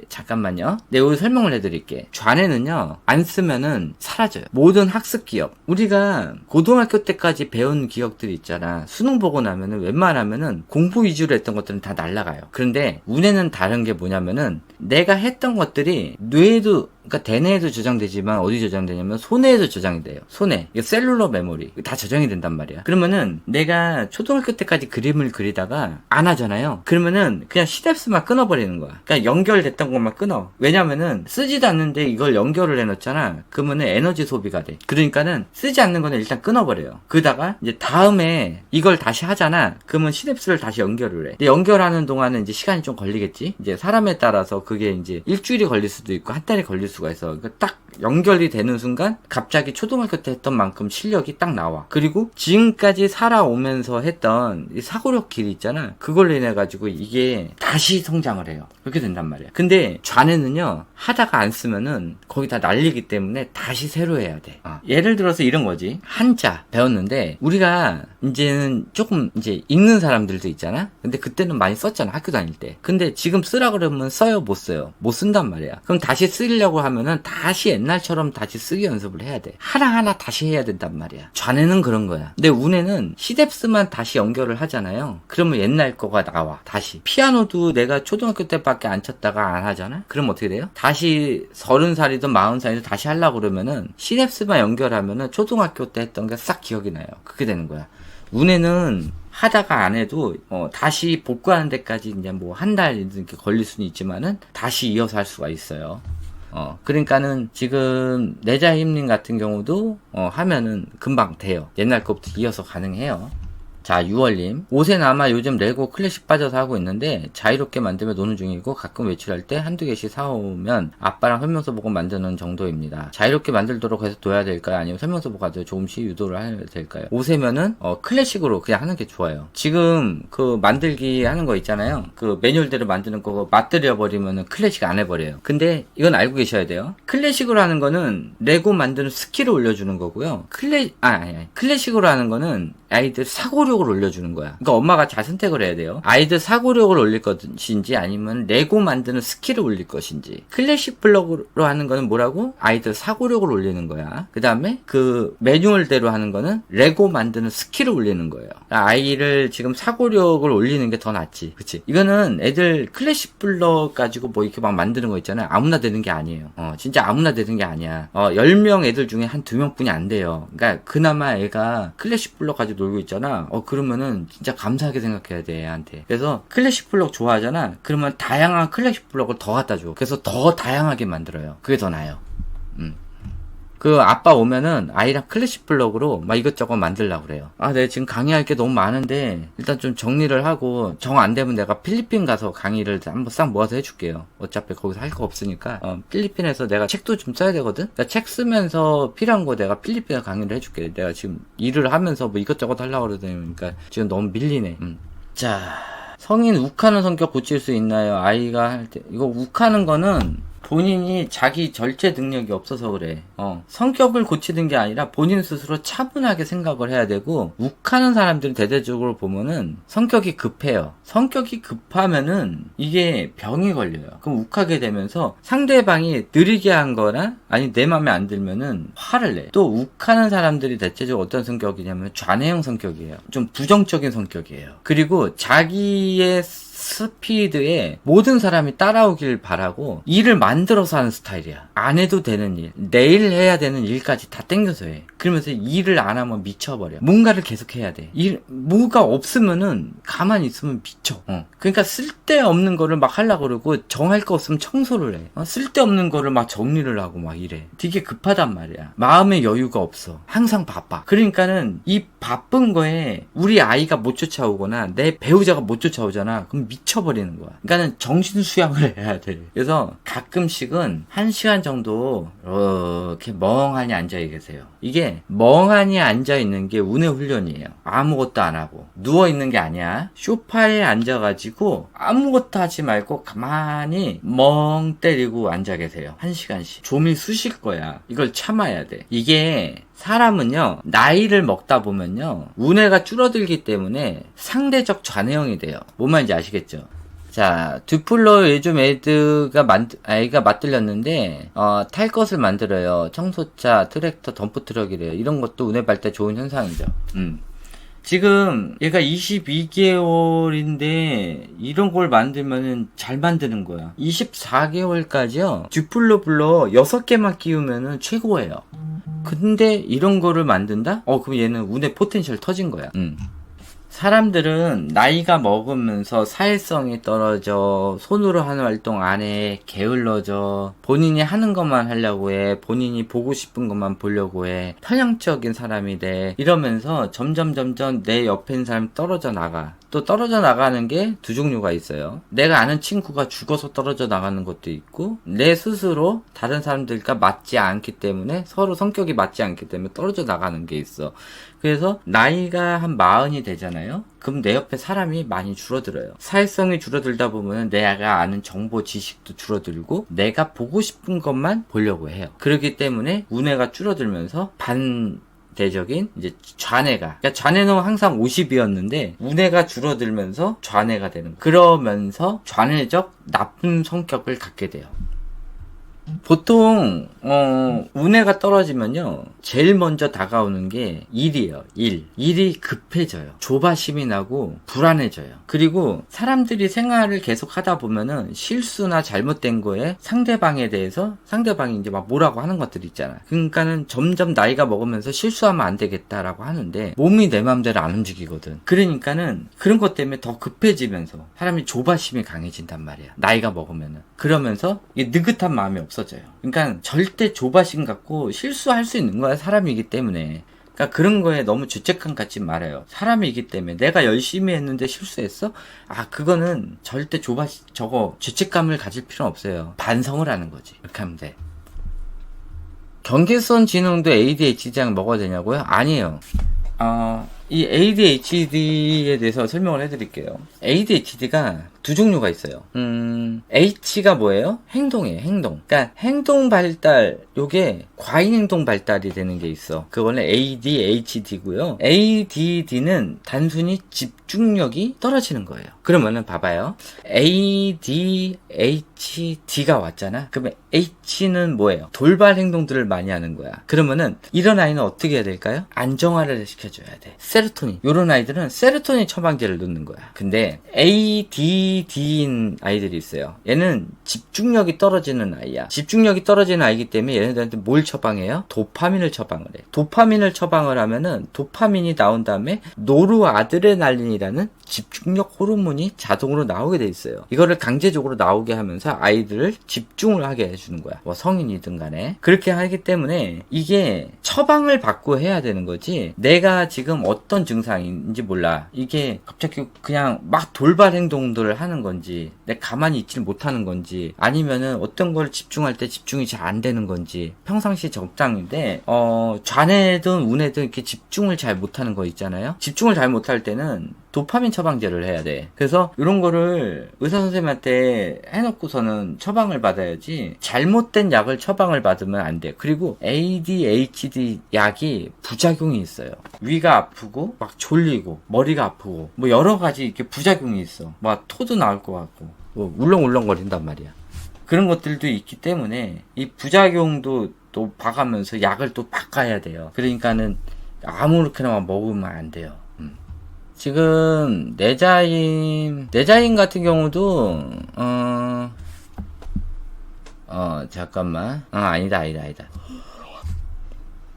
잠깐만요. 네, 여기 설명을 해드릴게. 좌뇌는요, 안 쓰면은 사라져요. 모든 학습 기억. 우리가 고등학교 때까지 배운 기억들이 있잖아. 수능 보고 나면은 웬만하면은 공부 위주로 했던 것들은 다 날라가요. 그런데 우뇌는 다른 게 뭐냐면은 내가 했던 것들이 뇌에도, 그러니까 대뇌에도 저장되지만 어디 저장되냐면 소뇌에도 저장이 돼요. 소뇌. 이거 셀룰러 메모리. 다 저장이 된단 말이야. 그러면은 내가 초등학교 때까지 그림을 그리다가 안 하잖아요. 그러면은 그냥 시냅스만 끊어버리는 거야. 그러니까 연결됐던 것만 끊어. 왜냐면은 쓰지도 않는데 이걸 연결을 해놓잖아. 그러면은 에너지 소비가 돼. 그러니까는 쓰지 않는 거는 일단 끊어버려요. 그러다가 이제 다음에 이걸 다시 하잖아. 그러면 시냅스를 다시 연결을 해. 근데 연결하는 동안은 이제 시간이 좀 걸리겠지. 이제 사람에 따라서 그게 이제 일주일이 걸릴 수도 있고 한 달이 걸릴 수가 있어. 그러니까 딱 연결이 되는 순간 갑자기 초등학교 때 했던 만큼 실력이 딱 나와. 그리고 지금까지 살아오면서 했던 이 사고력 길이 있잖아. 그걸로 인해 가지고 이게 다시 성장을 해요. 그렇게 된단 말이야. 근데 좌뇌는요, 하다가 안 쓰면은 거의 다 날리기 때문에 다시 새로 해야 돼. 예를 들어서 이런 거지. 한자 배웠는데 우리가 이제는 조금 이제 읽는 사람들도 있잖아. 근데 그때는 많이 썼잖아, 학교 다닐 때. 근데 지금 쓰라 그러면 써요, 못 써요? 못 쓴단 말이야. 그럼 다시 쓰려고 하면은 다시 옛날처럼 다시 쓰기 연습을 해야 돼. 하나하나 다시 해야 된단 말이야. 좌뇌는 그런 거야. 근데 우뇌는 시뎁스만 다시 연결을 하잖아요. 그러면 옛날 거가 나와. 다시. 피아노도 내가 초등학교 때밖에 안 쳤다가 안 하잖아? 그럼 어떻게 돼요? 다시 30살이든 40살이든 다시 하려고 그러면은 시뎁스만 연결하면은 초등학교 때 했던 게 싹 기억이 나요. 그렇게 되는 거야. 우뇌는 하다가 안 해도 다시 복구하는 데까지 이제 뭐 한 달 이렇게 걸릴 수는 있지만은 다시 이어서 할 수가 있어요. 그러니까는 지금 내자힘님 같은 경우도 하면은 금방 돼요. 옛날 것부터 이어서 가능해요. 자, 6월님. 5세 남아 요즘 레고 클래식 빠져서 하고 있는데 자유롭게 만들며 노는 중이고 가끔 외출할 때 한두 개씩 사오면 아빠랑 설명서 보고 만드는 정도입니다. 자유롭게 만들도록 해서 둬야 될까요? 아니면 설명서 보고 가도 조금씩 유도를 해야 될까요? 5세면은 클래식으로 그냥 하는 게 좋아요. 지금 그 만들기 하는 거 있잖아요. 그 매뉴얼대로 만드는 거 맞들여 버리면은 클래식 안 해버려요. 근데 이건 알고 계셔야 돼요. 클래식으로 하는 거는 레고 만드는 스킬을 올려주는 거고요. 클래식으로 하는 거는 아이들 사고력을 올려주는 거야. 그러니까 엄마가 잘 선택을 해야 돼요. 아이들 사고력을 올릴 것인지 아니면 레고 만드는 스킬을 올릴 것인지. 클래식 블럭으로 하는 거는 뭐라고? 아이들 사고력을 올리는 거야. 그 다음에 그 매뉴얼대로 하는 거는 레고 만드는 스킬을 올리는 거예요. 아이를 지금 사고력을 올리는 게 더 낫지. 그치? 이거는 애들 클래식 블럭 가지고 뭐 이렇게 막 만드는 거 있잖아요. 아무나 되는 게 아니에요. 진짜 아무나 되는 게 아니야. 10명 애들 중에 한 2명 뿐이 안 돼요. 그러니까 그나마 애가 클래식 블럭 가지고 놀고 있잖아. 그러면은 진짜 감사하게 생각해야 돼, 애한테. 그래서 클래식 블럭 좋아하잖아. 그러면 다양한 클래식 블럭을 더 갖다 줘. 그래서 더 다양하게 만들어요. 그게 더 나아요. 그 아빠 오면은 아이랑 클래식 블럭으로 막 이것저것 만들려고 그래요. 내가 지금 강의할 게 너무 많은데 일단 좀 정리를 하고 정 안 되면 내가 필리핀 가서 강의를 한번 싹 모아서 해줄게요. 어차피 거기서 할 거 없으니까. 필리핀에서 내가 책도 좀 써야 되거든. 그러니까 책 쓰면서 필요한 거 내가 필리핀에 강의를 해줄게. 내가 지금 일을 하면서 뭐 이것저것 하려고 그러니까 지금 너무 밀리네. 자, 성인 욱하는 성격 고칠 수 있나요? 아이가 할 때 이거 욱하는 거는 본인이 자기 절제 능력이 없어서 그래. 성격을 고치는 게 아니라 본인 스스로 차분하게 생각을 해야 되고, 욱하는 사람들은 대대적으로 보면은 성격이 급해요. 성격이 급하면은 이게 병이 걸려요. 그럼 욱하게 되면서 상대방이 느리게 한 거나 아니 내 맘에 안 들면은 화를 내. 또 욱하는 사람들이 대체적으로 어떤 성격이냐면 좌뇌형 성격이에요. 좀 부정적인 성격이에요. 그리고 자기의 스피드에 모든 사람이 따라오길 바라고 일을 만들어서 하는 스타일이야. 안 해도 되는 일, 내일 해야 되는 일까지 다 땡겨서 해. 그러면서 일을 안 하면 미쳐버려. 뭔가를 계속 해야 돼. 뭐가 없으면은 가만히 있으면 미쳐. 그러니까 쓸데없는 거를 막 하려고 그러고, 정할 거 없으면 청소를 해. 쓸데없는 거를 막 정리를 하고 막 이래. 되게 급하단 말이야. 마음의 여유가 없어. 항상 바빠. 그러니까는 이 바쁜 거에 우리 아이가 못 쫓아오거나 내 배우자가 못 쫓아오잖아. 그럼 미쳐버리는 거야. 그러니까는 정신 수양을 해야 돼. 그래서 가끔씩은 1시간 정도 이렇게 멍하니 앉아 계세요. 이게 멍하니 앉아 있는 게 운의 훈련이에요. 아무것도 안 하고 누워 있는 게 아니야. 소파에 앉아가지고 아무것도 하지 말고 가만히 멍 때리고 앉아 계세요. 1시간씩. 좀이 쑤실 거야. 이걸 참아야 돼. 이게 사람은요, 나이를 먹다 보면요, 운해가 줄어들기 때문에 상대적 좌뇌형이 돼요. 뭔 말인지 아시겠죠? 자, 듀플러 요즘 아이가 맞들렸는데, 탈 것을 만들어요. 청소차, 트랙터, 덤프트럭이래요. 이런 것도 운해 발달 좋은 현상이죠. 지금 얘가 22개월인데 이런 걸 만들면은 잘 만드는 거야. 24개월까지요. 듀플러 불러 6개만 끼우면은 최고예요. 근데 이런 거를 만든다? 그럼 얘는 운의 포텐셜 터진 거야. 사람들은 나이가 먹으면서 사회성이 떨어져, 손으로 하는 활동 안 해, 게을러져, 본인이 하는 것만 하려고 해, 본인이 보고 싶은 것만 보려고 해, 편향적인 사람이 돼. 이러면서 점점 내 옆에 있는 사람이 떨어져 나가. 또 떨어져 나가는 게 두 종류가 있어요. 내가 아는 친구가 죽어서 떨어져 나가는 것도 있고, 내 스스로 다른 사람들과 맞지 않기 때문에, 서로 성격이 맞지 않기 때문에 떨어져 나가는 게 있어. 그래서 나이가 한 40이 되잖아요. 그럼 내 옆에 사람이 많이 줄어들어요. 사회성이 줄어들다 보면 내가 아는 정보 지식도 줄어들고 내가 보고 싶은 것만 보려고 해요. 그렇기 때문에 운해가 줄어들면서 대적인 이제 좌뇌가, 그러니까 좌뇌는 항상 50이었는데 운해가 줄어들면서 좌뇌가 되는 거예요. 그러면서 좌뇌적 나쁜 성격을 갖게 돼요. 보통 운해가 떨어지면요, 제일 먼저 다가오는 게 일이에요. 일이 급해져요. 조바심이 나고 불안해져요. 그리고 사람들이 생활을 계속 하다 보면은 실수나 잘못된 거에 상대방에 대해서 상대방이 이제 막 뭐라고 하는 것들이 있잖아. 그러니까는 점점 나이가 먹으면서 실수하면 안 되겠다라고 하는데 몸이 내 맘대로 안 움직이거든. 그러니까는 그런 것 때문에 더 급해지면서 사람이 조바심이 강해진단 말이야. 나이가 먹으면은. 그러면서 이게 느긋한 마음이 없어져요. 그러니까 절대 조바심 갖고 실수할 수 있는 거야, 사람이기 때문에. 그러니까 그런 거에 너무 죄책감 갖지 말아요. 사람이기 때문에. 내가 열심히 했는데 실수했어? 그거는 절대 죄책감을 가질 필요는 없어요. 반성을 하는 거지. 이렇게 하면 돼. 경계선 지능도 ADHD랑 먹어야 되냐고요? 아니에요. 이 ADHD에 대해서 설명을 해드릴게요. ADHD가 두 종류가 있어요. H가 뭐예요? 행동이에요, 행동. 그러니까 행동 발달, 요게 과잉 행동 발달이 되는 게 있어. 그거는 ADHD고요. ADD는 단순히 집중력이 떨어지는 거예요. 그러면은 봐봐요. ADHD가 왔잖아. 그러면 H는 뭐예요? 돌발 행동들을 많이 하는 거야. 그러면은 이런 아이는 어떻게 해야 될까요? 안정화를 시켜줘야 돼. 세로토닌. 요런 아이들은 세로토닌 처방제를 넣는 거야. 근데 ADD인 아이들이 있어요. 얘는 집중력이 떨어지는 아이야. 집중력이 떨어지는 아이기 때문에 얘네들한테 뭘 처방해요? 도파민을 처방을 해. 도파민을 처방을 하면은 도파민이 나온 다음에 노르아드레날린이라는 집중력 호르몬이 자동으로 나오게 돼 있어요. 이거를 강제적으로 나오게 하면서 아이들을 집중을 하게 해주는 거야. 뭐 성인이든 간에. 그렇게 하기 때문에 이게 처방을 받고 해야 되는 거지, 내가 지금 어떤 증상인지 몰라. 이게 갑자기 그냥 막 돌발 행동들을 하는 건지, 내가 가만히 있질 못하는 건지, 아니면은 어떤 걸 집중할 때 집중이 잘 안 되는 건지, 평상시 적당인데 좌뇌든 우뇌든 이렇게 집중을 잘 못하는 거 있잖아요. 집중을 잘 못할 때는 도파민 처방제를 해야 돼. 그래서 이런 거를 의사 선생님한테 해놓고서는 처방을 받아야지, 잘못된 약을 처방을 받으면 안 돼. 그리고 ADHD 약이 부작용이 있어요. 위가 아프고 막 졸리고 머리가 아프고 뭐 여러 가지 이렇게 부작용이 있어. 막 토도 나올 것 같고 뭐 울렁울렁거린단 말이야. 그런 것들도 있기 때문에 이 부작용도 또 봐가면서 약을 또 바꿔야 돼요. 그러니까는 아무렇게나 먹으면 안 돼요. 지금 내자인 같은 경우도 잠깐만. 아니다.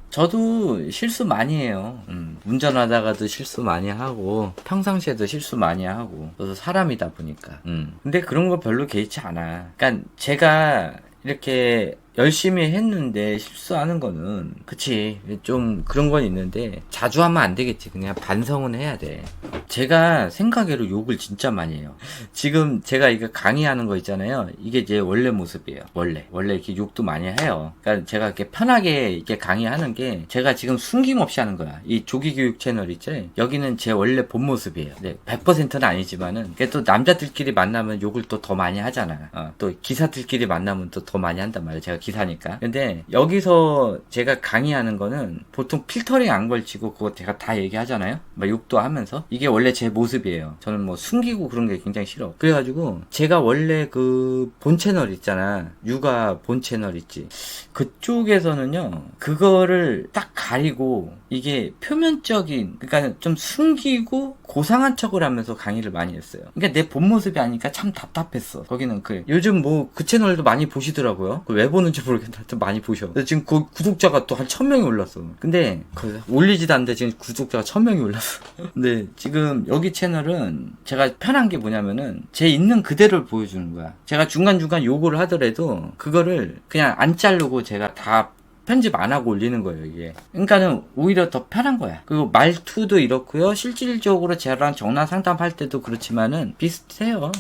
저도 실수 많이 해요. 운전하다가도 실수 많이 하고 평상시에도 실수 많이 하고, 저도 사람이다 보니까. 근데 그런 거 별로 개의치 않아. 그러니까 제가 이렇게 열심히 했는데 실수하는 거는, 그치, 좀 그런 건 있는데 자주 하면 안 되겠지. 그냥 반성은 해야 돼. 제가 생각외로 욕을 진짜 많이 해요. 지금 제가 이거 강의하는 거 있잖아요. 이게 제 원래 모습이에요. 원래 이렇게 욕도 많이 해요. 그러니까 제가 이렇게 편하게 이렇게 강의하는 게, 제가 지금 숨김없이 하는 거야. 이 조기교육 채널 있죠? 여기는 제 원래 본 모습이에요. 네, 100%는 아니지만은, 또 남자들끼리 만나면 욕을 또 더 많이 하잖아. 또 기사들끼리 만나면 또 더 많이 한단 말이에요. 제가 기사니까. 근데 여기서 제가 강의하는 거는 보통 필터링 안 걸치고 그거 제가 다 얘기하잖아요. 막 욕도 하면서. 이게 원래 제 모습이에요. 저는 뭐 숨기고 그런 게 굉장히 싫어. 그래가지고 제가 원래 그 본 채널 있잖아. 육아 본 채널 있지. 그쪽에서는요, 그거를 딱 가리고, 이게 표면적인, 그러니까 좀 숨기고 고상한 척을 하면서 강의를 많이 했어요. 그러니까 내 본 모습이 아니까 참 답답했어. 거기는 요즘 뭐 그 채널도 많이 보시더라고요. 왜 보는지 모르겠는데 하여튼 많이 보셔. 지금 그 구독자가 또 한 1000명이 올랐어. 근데 올리지도 않는데 지금 구독자가 1000명이 올랐어. 근데 지금 여기 채널은 제가 편한 게 뭐냐면은, 제 있는 그대로를 보여주는 거야. 제가 중간중간 요구를 하더라도 그거를 그냥 안 자르고 제가 다 편집 안 하고 올리는 거예요, 이게. 그러니까는 오히려 더 편한 거야. 그리고 말투도 이렇고요. 실질적으로 저랑 전화 상담할 때도 그렇지만은 비슷해요.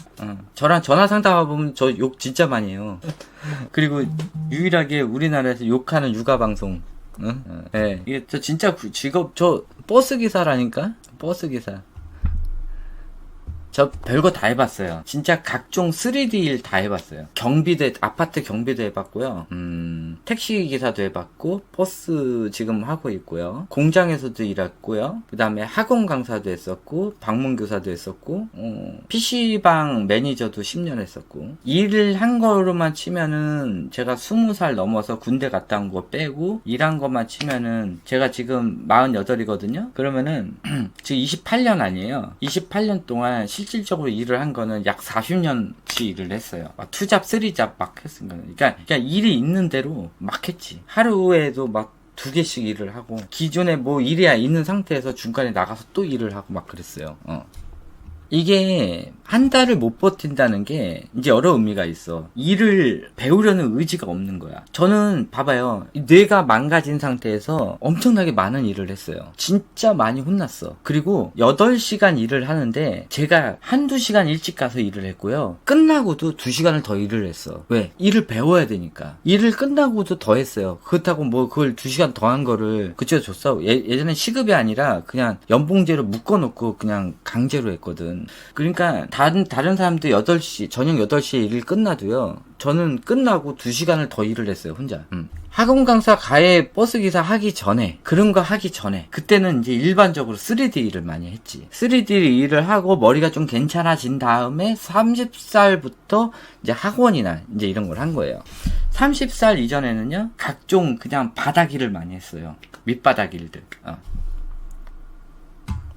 저랑 전화 상담해보면 저 욕 진짜 많이 해요. 그리고 유일하게 우리나라에서 욕하는 육아 방송. 네. 이게 저 진짜 저 버스기사라니까? 버스기사. 저 별거 다 해봤어요. 진짜 각종 3D 일 다 해봤어요. 아파트 경비도 해봤고요. 택시 기사도 해봤고, 버스 지금 하고 있고요. 공장에서도 일했고요. 그 다음에 학원 강사도 했었고, 방문교사도 했었고, PC방 매니저도 10년 했었고. 일을 한 거로만 치면은 제가 20살 넘어서 군대 갔다 온 거 빼고, 일한 것만 치면은 제가 지금 48이거든요? 그러면은 지금 28년 아니에요. 28년 동안 실질적으로 일을 한 거는 약 40년치 일을 했어요. 막 투잡, 쓰리잡 막 했으니까. 그러니까 일이 있는 대로 막 했지. 하루에도 막 2개씩 일을 하고, 기존에 뭐 일이 있는 상태에서 중간에 나가서 또 일을 하고 막 그랬어요. 이게 한 달을 못 버틴다는 게 이제 여러 의미가 있어. 일을 배우려는 의지가 없는 거야. 저는 봐봐요. 뇌가 망가진 상태에서 엄청나게 많은 일을 했어요. 진짜 많이 혼났어. 그리고 8시간 일을 하는데 제가 한두 시간 일찍 가서 일을 했고요. 끝나고도 2시간을 더 일을 했어. 왜? 일을 배워야 되니까. 일을 끝나고도 더 했어요. 그렇다고 뭐 그걸 2시간 더 한 거를 그쪽에 줬어. 예전에 시급이 아니라 그냥 연봉제로 묶어놓고 그냥 강제로 했거든. 그러니까 다른 사람들 8시 저녁 8시에 일을 끝나도요, 저는 끝나고 2시간을 더 일을 했어요, 혼자. 학원 강사 가해 버스 기사 하기 전에, 그런 거 하기 전에, 그때는 이제 일반적으로 3D 일을 많이 했지. 3D 일을 하고 머리가 좀 괜찮아진 다음에 30살부터 이제 학원이나 이제 이런 걸 한 거예요. 30살 이전에는요, 각종 그냥 바닥 일을 많이 했어요. 밑바닥 일들.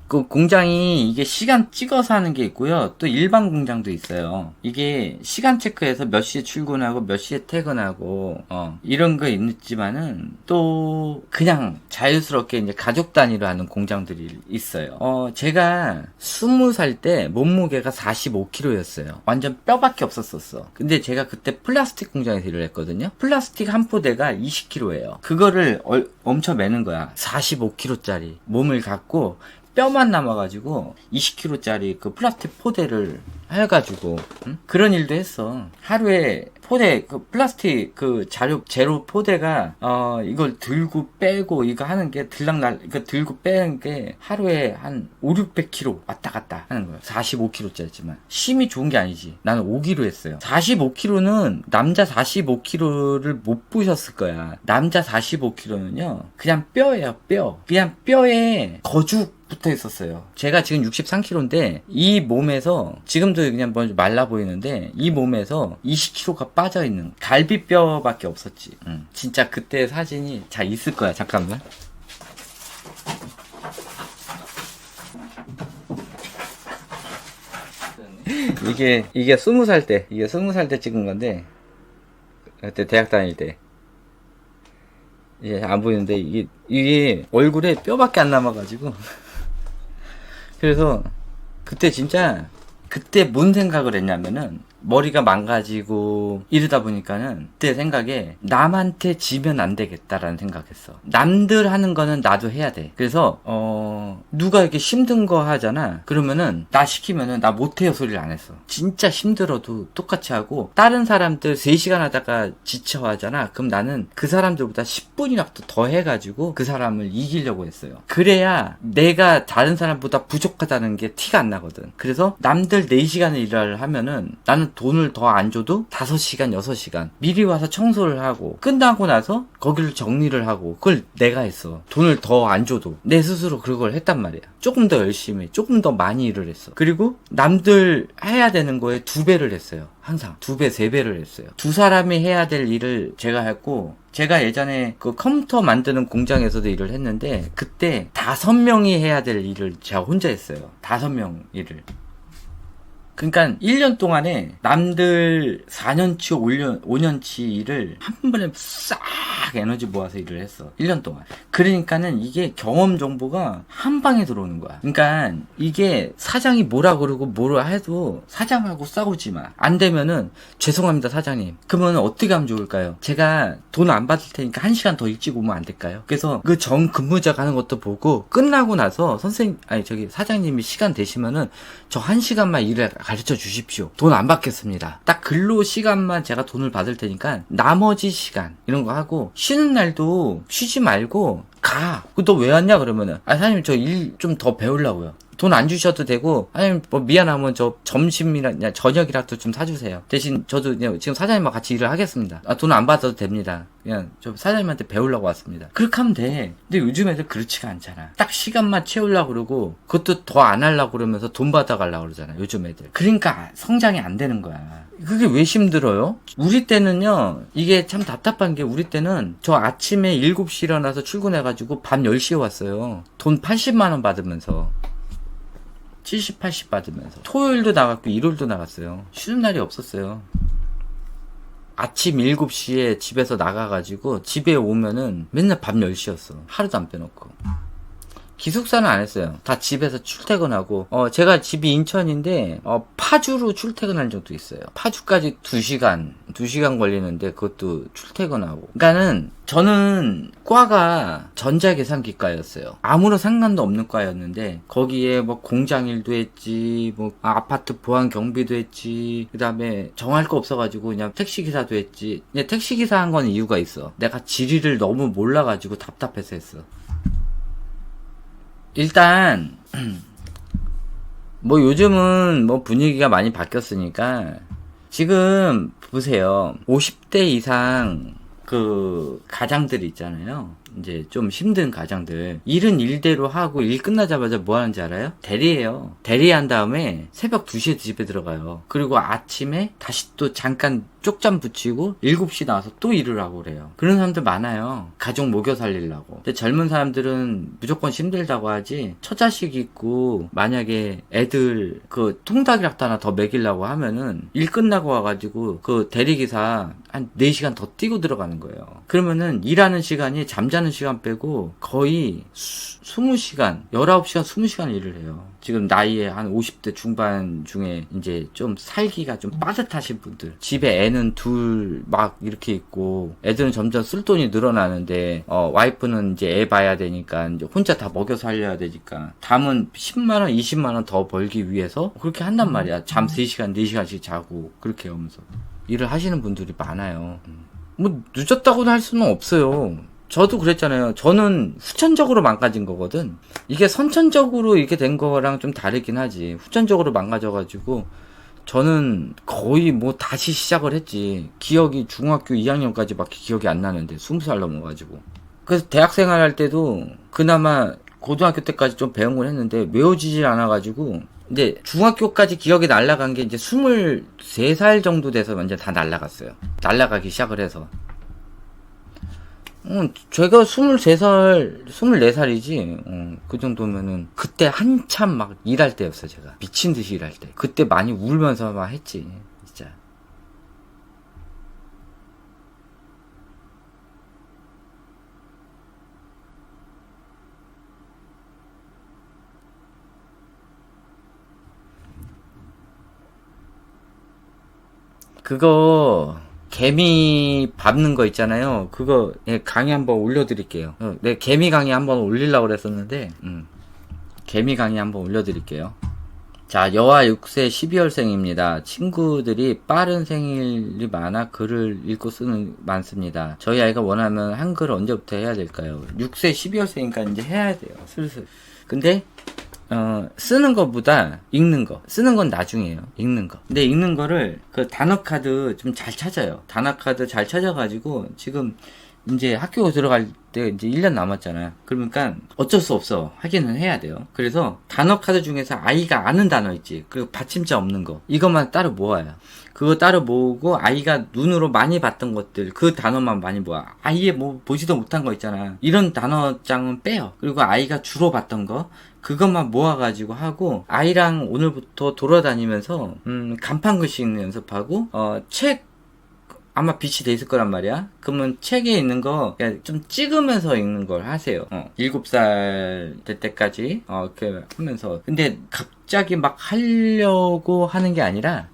그 공장이 이게 시간 찍어서 하는 게 있고요. 또 일반 공장도 있어요. 이게 시간 체크해서 몇 시에 출근하고 몇 시에 퇴근하고 이런 거 있지만은 또 그냥 자유스럽게 이제 가족 단위로 하는 공장들이 있어요. 제가 20살 때 몸무게가 45kg였어요. 완전 뼈밖에 없었어. 근데 제가 그때 플라스틱 공장에서 일을 했거든요. 플라스틱 한 포대가 20kg예요. 그거를 엄청 매는 거야. 45kg짜리 몸을 갖고 뼈만 남아가지고 20kg짜리 그 플라스틱 포대를 해가지고 그런 일도 했어. 하루에 포대 그 플라스틱 그 제로 포대가 이걸 들고 빼고 이거 하는 게 이거 들고 빼는 게 하루에 한 500-600kg 왔다 갔다 하는 거야. 45kg짜리지만 힘이 좋은 게 아니지. 나는 5kg 했어요. 45kg는 남자 45kg를 못 부셨을 거야. 남자 45kg는요 그냥 뼈예요, 뼈. 그냥 뼈에 거죽 붙어 있었어요. 제가 지금 63kg인데 이 몸에서 지금도 그냥 먼저 말라 보이는데 이 몸에서 20kg가 빠져 있는 갈비뼈밖에 없었지. 진짜 그때 사진이 잘 있을 거야. 잠깐만. 이게 20살 때 찍은 건데 그때 대학 다닐 때. 예, 안 보이는데 이게 얼굴에 뼈밖에 안 남아가지고 그래서 그때 뭔 생각을 했냐면은 머리가 망가지고 이러다 보니까는 그때 생각에 남한테 지면 안 되겠다라는 생각했어. 남들 하는 거는 나도 해야 돼. 그래서 누가 이렇게 힘든 거 하잖아. 그러면은 나 시키면은 나 못해요 소리를 안 했어. 진짜 힘들어도 똑같이 하고 다른 사람들 3시간 하다가 지쳐 하잖아. 그럼 나는 그 사람들보다 10분이라도 더 해가지고 그 사람을 이기려고 했어요. 그래야 내가 다른 사람보다 부족하다는 게 티가 안 나거든. 그래서 남들 4시간을 일을 하면은 나는 돈을 더 안 줘도 5시간, 6시간 미리 와서 청소를 하고 끝나고 나서 거기를 정리를 하고 그걸 내가 했어. 돈을 더 안 줘도 내 스스로 그걸 했단 말이야. 조금 더 열심히, 조금 더 많이 일을 했어. 그리고 남들 해야 되는 거에 2배를 했어요. 항상 2배, 3배를 했어요. 2사람이 해야 될 일을 제가 했고, 제가 예전에 그 컴퓨터 만드는 공장에서도 일을 했는데 그때 5명이 해야 될 일을 제가 혼자 했어요. 5명 일을. 그러니까 1년 동안에 남들 4년치, 5년치 일을 한 번에 싹 에너지 모아서 일을 했어. 1년 동안. 그러니까는 이게 경험 정보가 한 방에 들어오는 거야. 그러니까 이게 사장이 뭐라 그러고 뭐라 해도 사장하고 싸우지 마. 안 되면은 죄송합니다 사장님. 그러면 어떻게 하면 좋을까요? 제가 돈 안 받을 테니까 1시간 더 일찍 오면 안 될까요? 그래서 그 전 근무자가 하는 것도 보고 끝나고 나서 사장님이 시간 되시면은 저 1시간만 일을 가르쳐 주십시오. 돈 안 받겠습니다. 딱 근로 시간만 제가 돈을 받을 테니까 나머지 시간 이런 거 하고 쉬는 날도 쉬지 말고 가. 너 왜 왔냐 그러면은 사장님 저 일 좀 더 배우려고요. 돈 안 주셔도 되고 아니면 뭐 미안하면 저 점심이나 저녁이라도 좀 사주세요. 대신 저도 그냥 지금 사장님과 같이 일을 하겠습니다. 돈 안 받아도 됩니다. 그냥 저 사장님한테 배우려고 왔습니다. 그렇게 하면 돼. 근데 요즘 애들 그렇지가 않잖아. 딱 시간만 채우려고 그러고 그것도 더 안 하려고 그러면서 돈 받아가려고 그러잖아 요즘 애들. 그러니까 성장이 안 되는 거야. 그게 왜 힘들어요? 우리 때는요 이게 참 답답한 게 우리 때는 저 아침에 7시 일어나서 출근해가지고 밤 10시에 왔어요. 돈 80만원 받으면서 70, 80 받으면서 토요일도 나갔고 일요일도 나갔어요. 쉬는 날이 없었어요. 아침 7시에 집에서 나가가지고 집에 오면은 맨날 밤 10시였어. 하루도 안 빼놓고. 기숙사는 안 했어요. 다 집에서 출퇴근하고 제가 집이 인천인데 파주로 출퇴근할 적도 있어요. 파주까지 2시간 걸리는데 그것도 출퇴근하고. 그러니까는 저는 과가 전자계산기과였어요. 아무런 상관도 없는 과였는데 거기에 뭐 공장일도 했지, 뭐 아파트 보안 경비도 했지, 그 다음에 정할 거 없어가지고 그냥 택시기사도 했지. 근데 택시기사 한 건 이유가 있어. 내가 지리를 너무 몰라가지고 답답해서 했어. 일단 뭐 요즘은 뭐 분위기가 많이 바뀌었으니까 지금 보세요. 50대 이상 그 가장들 있잖아요. 이제 좀 힘든 가장들 일은 일대로 하고 일 끝나자마자 뭐 하는지 알아요? 대리해요. 대리한 다음에 새벽 2시에 집에 들어가요. 그리고 아침에 다시 또 잠깐 쪽잠 붙이고 7시 나와서 또 일을 하고 그래요. 그런 사람들 많아요. 가족 먹여 살리려고. 근데 젊은 사람들은 무조건 힘들다고 하지, 처자식 있고 만약에 애들 그 통닭이라도 하나 더 먹이려고 하면은 일 끝나고 와가지고 그 대리기사 한 4시간 더 뛰고 들어가는 거예요. 그러면은 일하는 시간이 잠자는 시간 빼고 거의 20시간, 19시간, 20시간 일을 해요. 지금 나이에 한 50대 중반 중에 이제 좀 살기가 좀 빠듯하신 분들, 집에 애는 둘 막 이렇게 있고 애들은 점점 쓸 돈이 늘어나는데 와이프는 이제 애 봐야 되니까 이제 혼자 다 먹여 살려야 되니까 담은 10만원, 20만원 더 벌기 위해서 그렇게 한단 말이야. 잠 3시간, 4시간씩 자고 그렇게 하면서 일을 하시는 분들이 많아요. 뭐 늦었다고는 할 수는 없어요. 저도 그랬잖아요. 저는 후천적으로 망가진 거거든. 이게 선천적으로 이렇게 된 거랑 좀 다르긴 하지. 후천적으로 망가져가지고 저는 거의 뭐 다시 시작을 했지. 기억이 중학교 2학년까지 밖에 기억이 안 나는데 20살 넘어가지고. 그래서 대학생활 할 때도 그나마 고등학교 때까지 좀 배운 걸 했는데 외워지질 않아가지고 이제 중학교까지 기억이 날아간 게 이제 23살 정도 돼서 완전 다 날아갔어요. 날아가기 시작을 해서. 제가 23살, 24살이지. 그 정도면은 그때 한참 막 일할 때였어, 제가. 미친 듯이 일할 때. 그때 많이 울면서 막 했지, 진짜. 그거 개미 밟는 거 있잖아요. 그거 강의 한번 올려드릴게요. 내 개미 강의 한번 올리려고 그랬었는데 개미 강의 한번 올려드릴게요. 자, 여아 6세 12월생입니다. 친구들이 빠른 생일이 많아 글을 읽고 쓰는 많습니다. 저희 아이가 원하면 한글 언제부터 해야 될까요? 6세 12월생이니까 이제 해야 돼요. 슬슬. 근데 쓰는 것보다 읽는 거. 쓰는 건 나중이에요. 읽는 거. 근데 읽는 거를 그 단어 카드 좀 잘 찾아요. 단어 카드 잘 찾아가지고 지금 이제 학교 들어갈 때 이제 1년 남았잖아요. 그러니까 어쩔 수 없어. 하기는 해야 돼요. 그래서 단어 카드 중에서 아이가 아는 단어 있지. 그리고 받침자 없는 거. 이것만 따로 모아요. 그거 따로 모으고 아이가 눈으로 많이 봤던 것들, 그 단어만 많이 모아. 아예 뭐 보지도 못한 거 있잖아. 이런 단어장은 빼요. 그리고 아이가 주로 봤던 거, 그것만 모아가지고 하고, 아이랑 오늘부터 돌아다니면서 간판 글씨 읽는 연습하고 책 아마 빛이 돼 있을 거란 말이야. 그러면 책에 있는 거 좀 찍으면서 읽는 걸 하세요. 7살 될 때까지 이렇게 하면서. 근데 갑자기 막 하려고 하는 게 아니라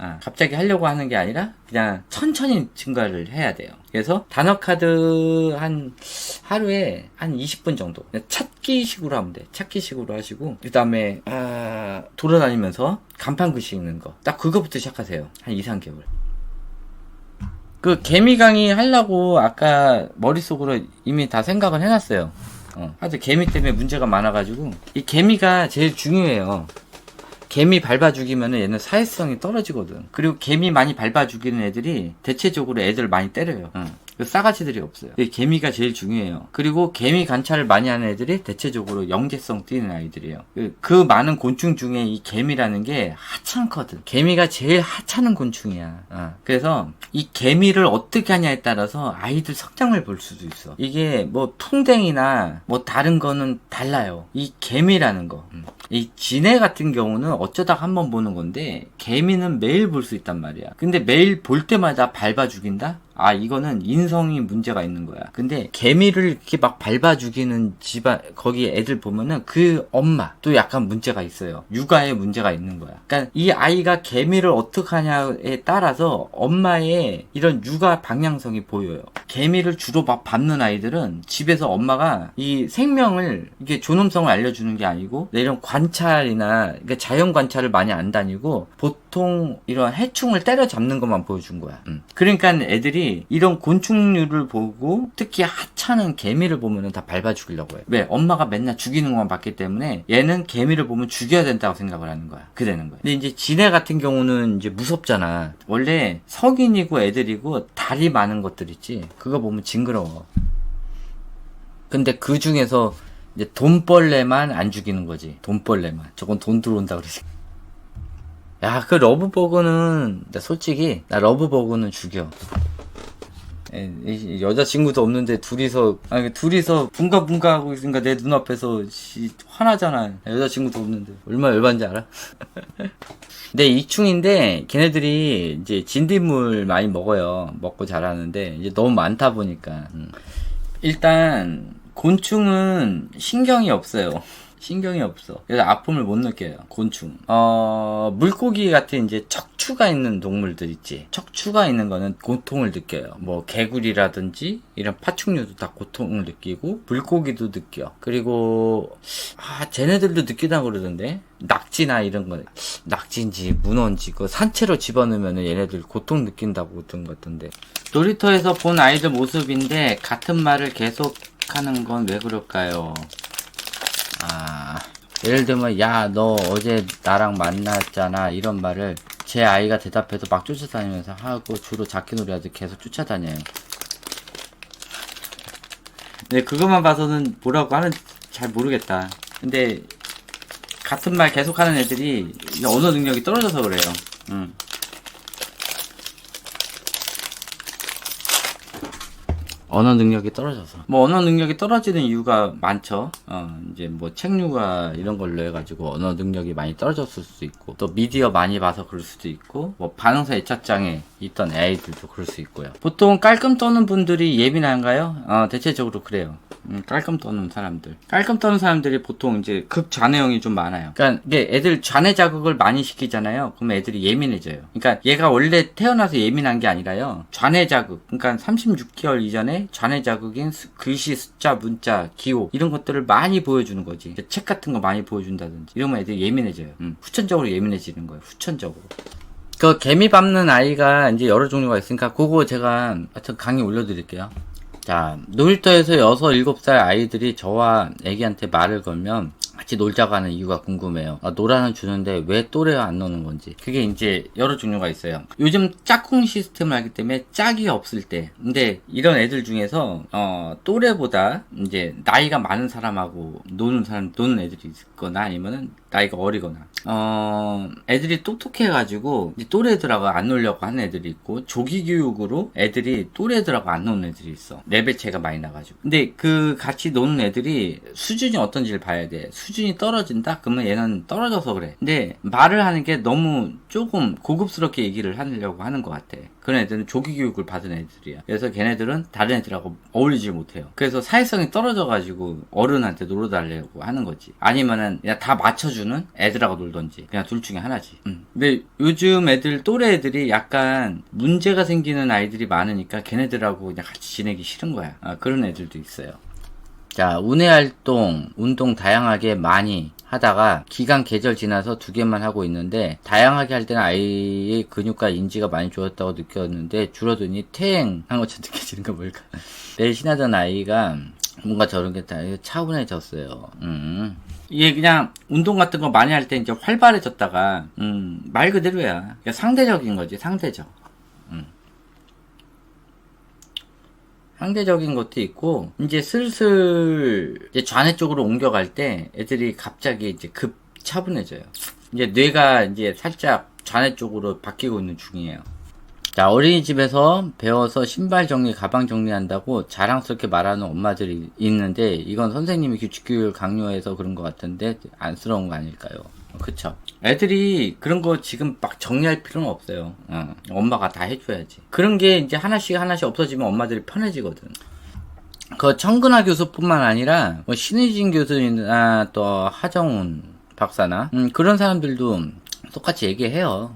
그냥 천천히 증가를 해야 돼요. 그래서 단어 카드 한 하루에 한 20분 정도 그냥 찾기식으로 하면 돼. 찾기식으로 하시고, 그 다음에 돌아다니면서 간판 글씨 읽는 거 딱 그거부터 시작하세요. 한 2-3개월. 그 개미 강의 하려고 아까 머릿속으로 이미 다 생각을 해놨어요. 하여튼 개미 때문에 문제가 많아가지고 이 개미가 제일 중요해요. 개미 밟아 죽이면은 얘는 사회성이 떨어지거든. 그리고 개미 많이 밟아 죽이는 애들이 대체적으로 애들 많이 때려요. 싸가지들이 없어요. 개미가 제일 중요해요. 그리고 개미 관찰을 많이 하는 애들이 대체적으로 영재성 띄는 아이들이에요. 그 많은 곤충 중에 이 개미라는 게 하찮거든. 개미가 제일 하찮은 곤충이야. 그래서 이 개미를 어떻게 하냐에 따라서 아이들 성장을 볼 수도 있어. 이게 뭐 풍뎅이나 뭐 다른 거는 달라요. 이 개미라는 거. 이 지네 같은 경우는 어쩌다가 한번 보는 건데, 개미는 매일 볼 수 있단 말이야. 근데 매일 볼 때마다 밟아 죽인다? 이거는 인성이 문제가 있는 거야. 근데 개미를 이렇게 막 밟아 죽이는 집안, 거기 애들 보면은 그 엄마 또 약간 문제가 있어요. 육아에 문제가 있는 거야. 그러니까 이 아이가 개미를 어떻게 하냐에 따라서 엄마의 이런 육아 방향성이 보여요. 개미를 주로 막 밟는 아이들은 집에서 엄마가 이 생명을, 이게 존엄성을 알려주는 게 아니고 이런 관찰이나, 그러니까 자연 관찰을 많이 안 다니고 보통 보통 이런 해충을 때려잡는 것만 보여준 거야. 그러니까 애들이 이런 곤충류를 보고 특히 하찮은 개미를 보면은 다 밟아 죽이려고 해. 왜? 엄마가 맨날 죽이는 것만 봤기 때문에 얘는 개미를 보면 죽여야 된다고 생각을 하는 거야. 그 되는 거야. 근데 이제 지네 같은 경우는 이제 무섭잖아. 원래 성인이고 애들이고 다리 많은 것들 있지. 그거 보면 징그러워. 근데 그 중에서 이제 돈벌레만 안 죽이는 거지. 돈벌레만. 저건 돈 들어온다 그러지. 야, 그 러브버그는 솔직히 나 러브버그는 죽여. 여자친구도 없는데 둘이서 붕가붕가 하고 있으니까 내 눈앞에서 화나잖아. 여자친구도 없는데 얼마나 열받는지 알아? 근데 이충인데 걔네들이 이제 진딧물 많이 먹어요. 먹고 자라는데 이제 너무 많다 보니까 일단 곤충은 신경이 없어요. 신경이 없어. 그래서 아픔을 못 느껴요. 곤충. 물고기 같은 이제 척추가 있는 동물들 있지. 척추가 있는 거는 고통을 느껴요. 뭐 개구리라든지 이런 파충류도 다 고통을 느끼고 물고기도 느껴. 그리고 쟤네들도 느끼다고 그러던데. 낙지나 이런 거, 낙지인지 문어인지 그 산채로 집어넣으면 얘네들 고통 느낀다고 그런 것 같던데. 놀이터에서 본 아이들 모습인데 같은 말을 계속 하는 건 왜 그럴까요? 예를 들면 야 너 어제 나랑 만났잖아 이런 말을 제 아이가 대답해도 막 쫓아다니면서 하고 주로 잡기놀이 아들 계속 쫓아다녀요. 근데 그것만 봐서는 뭐라고 하는지 잘 모르겠다. 근데 같은 말 계속 하는 애들이 언어 능력이 떨어져서 그래요. 언어 능력이 떨어져서. 뭐 언어 능력이 떨어지는 이유가 많죠. 이제 뭐 책류가 이런 걸로 해가지고 언어 능력이 많이 떨어졌을 수도 있고, 또 미디어 많이 봐서 그럴 수도 있고, 뭐 반응사 애착장애 있던 아이들도 그럴 수 있고요. 보통 깔끔 떠는 분들이 예민한가요? 대체적으로 그래요. 깔끔 떠는 사람들. 깔끔 떠는 사람들이 보통 이제 극좌뇌형이 좀 많아요. 그러니까 이게 애들 좌뇌 자극을 많이 시키잖아요. 그럼 애들이 예민해져요. 그러니까 얘가 원래 태어나서 예민한 게 아니라요. 좌뇌 자극. 그러니까 36개월 이전에 좌뇌 자극인 글씨, 숫자, 문자, 기호 이런 것들을 많이 보여주는 거지. 책 같은 거 많이 보여준다든지 이러면 애들이 예민해져요. 후천적으로 예민해지는 거예요. 후천적으로. 그 개미 밟는 아이가 이제 여러 종류가 있으니까 그거 제가 하여튼 강의 올려드릴게요. 자, 놀이터에서 6, 7살 아이들이 저와 애기한테 말을 걸면 같이 놀자고 하는 이유가 궁금해요. 놀아는 주는데 왜 또래와 안 노는 건지. 그게 이제 여러 종류가 있어요. 요즘 짝꿍 시스템을 하기 때문에 짝이 없을 때. 근데 이런 애들 중에서 또래보다 이제 나이가 많은 사람하고 노는 애들이 있거나 아니면은 나이가 어리거나. 애들이 똑똑해가지고 이제 또래들하고 안 놀려고 하는 애들이 있고, 조기 교육으로 애들이 또래들하고 안 노는 애들이 있어. 레벨 차이가 많이 나가지고. 근데 그 같이 노는 애들이 수준이 어떤지를 봐야 돼. 수준이 떨어진다? 그러면 얘는 떨어져서 그래. 근데 말을 하는 게 너무 조금 고급스럽게 얘기를 하려고 하는 것 같아. 그런 애들은 조기 교육을 받은 애들이야. 그래서 걔네들은 다른 애들하고 어울리지 못해요. 그래서 사회성이 떨어져가지고 어른한테 놀아달라고 하는 거지. 아니면은 그냥 다 맞춰주는 애들하고 놀던지. 그냥 둘 중에 하나지. 근데 요즘 애들, 또래 애들이 약간 문제가 생기는 아이들이 많으니까 걔네들하고 그냥 같이 지내기 싫은 거야. 그런 애들도 있어요. 자, 운해활동, 운동 다양하게 많이 하다가 기간 계절 지나서 2개만 하고 있는데, 다양하게 할 때는 아이의 근육과 인지가 많이 좋았다고 느꼈는데 줄어드니 퇴행한 것처럼 느껴지는 건 뭘까? 매일 신하던 아이가 뭔가 저런 게 다 차분해졌어요. 이게 그냥 운동 같은 거 많이 할 때 이제 활발해졌다가 말 그대로야. 그러니까 상대적인 거지, 상대적. 상대적인 것도 있고, 이제 슬슬 이제 좌뇌 쪽으로 옮겨갈 때 애들이 갑자기 이제 급 차분해져요. 이제 뇌가 이제 살짝 좌뇌 쪽으로 바뀌고 있는 중이에요. 자, 어린이집에서 배워서 신발 정리, 가방 정리한다고 자랑스럽게 말하는 엄마들이 있는데, 이건 선생님이 규칙교육을 강요해서 그런 것 같은데 안쓰러운 거 아닐까요? 그쵸. 애들이 그런 거 지금 막 정리할 필요는 없어요. 엄마가 다 해줘야지. 그런 게 이제 하나씩 없어지면 엄마들이 편해지거든. 그 청근화 교수뿐만 아니라 뭐 신의진 교수나 또 하정훈 박사나 그런 사람들도 똑같이 얘기해요.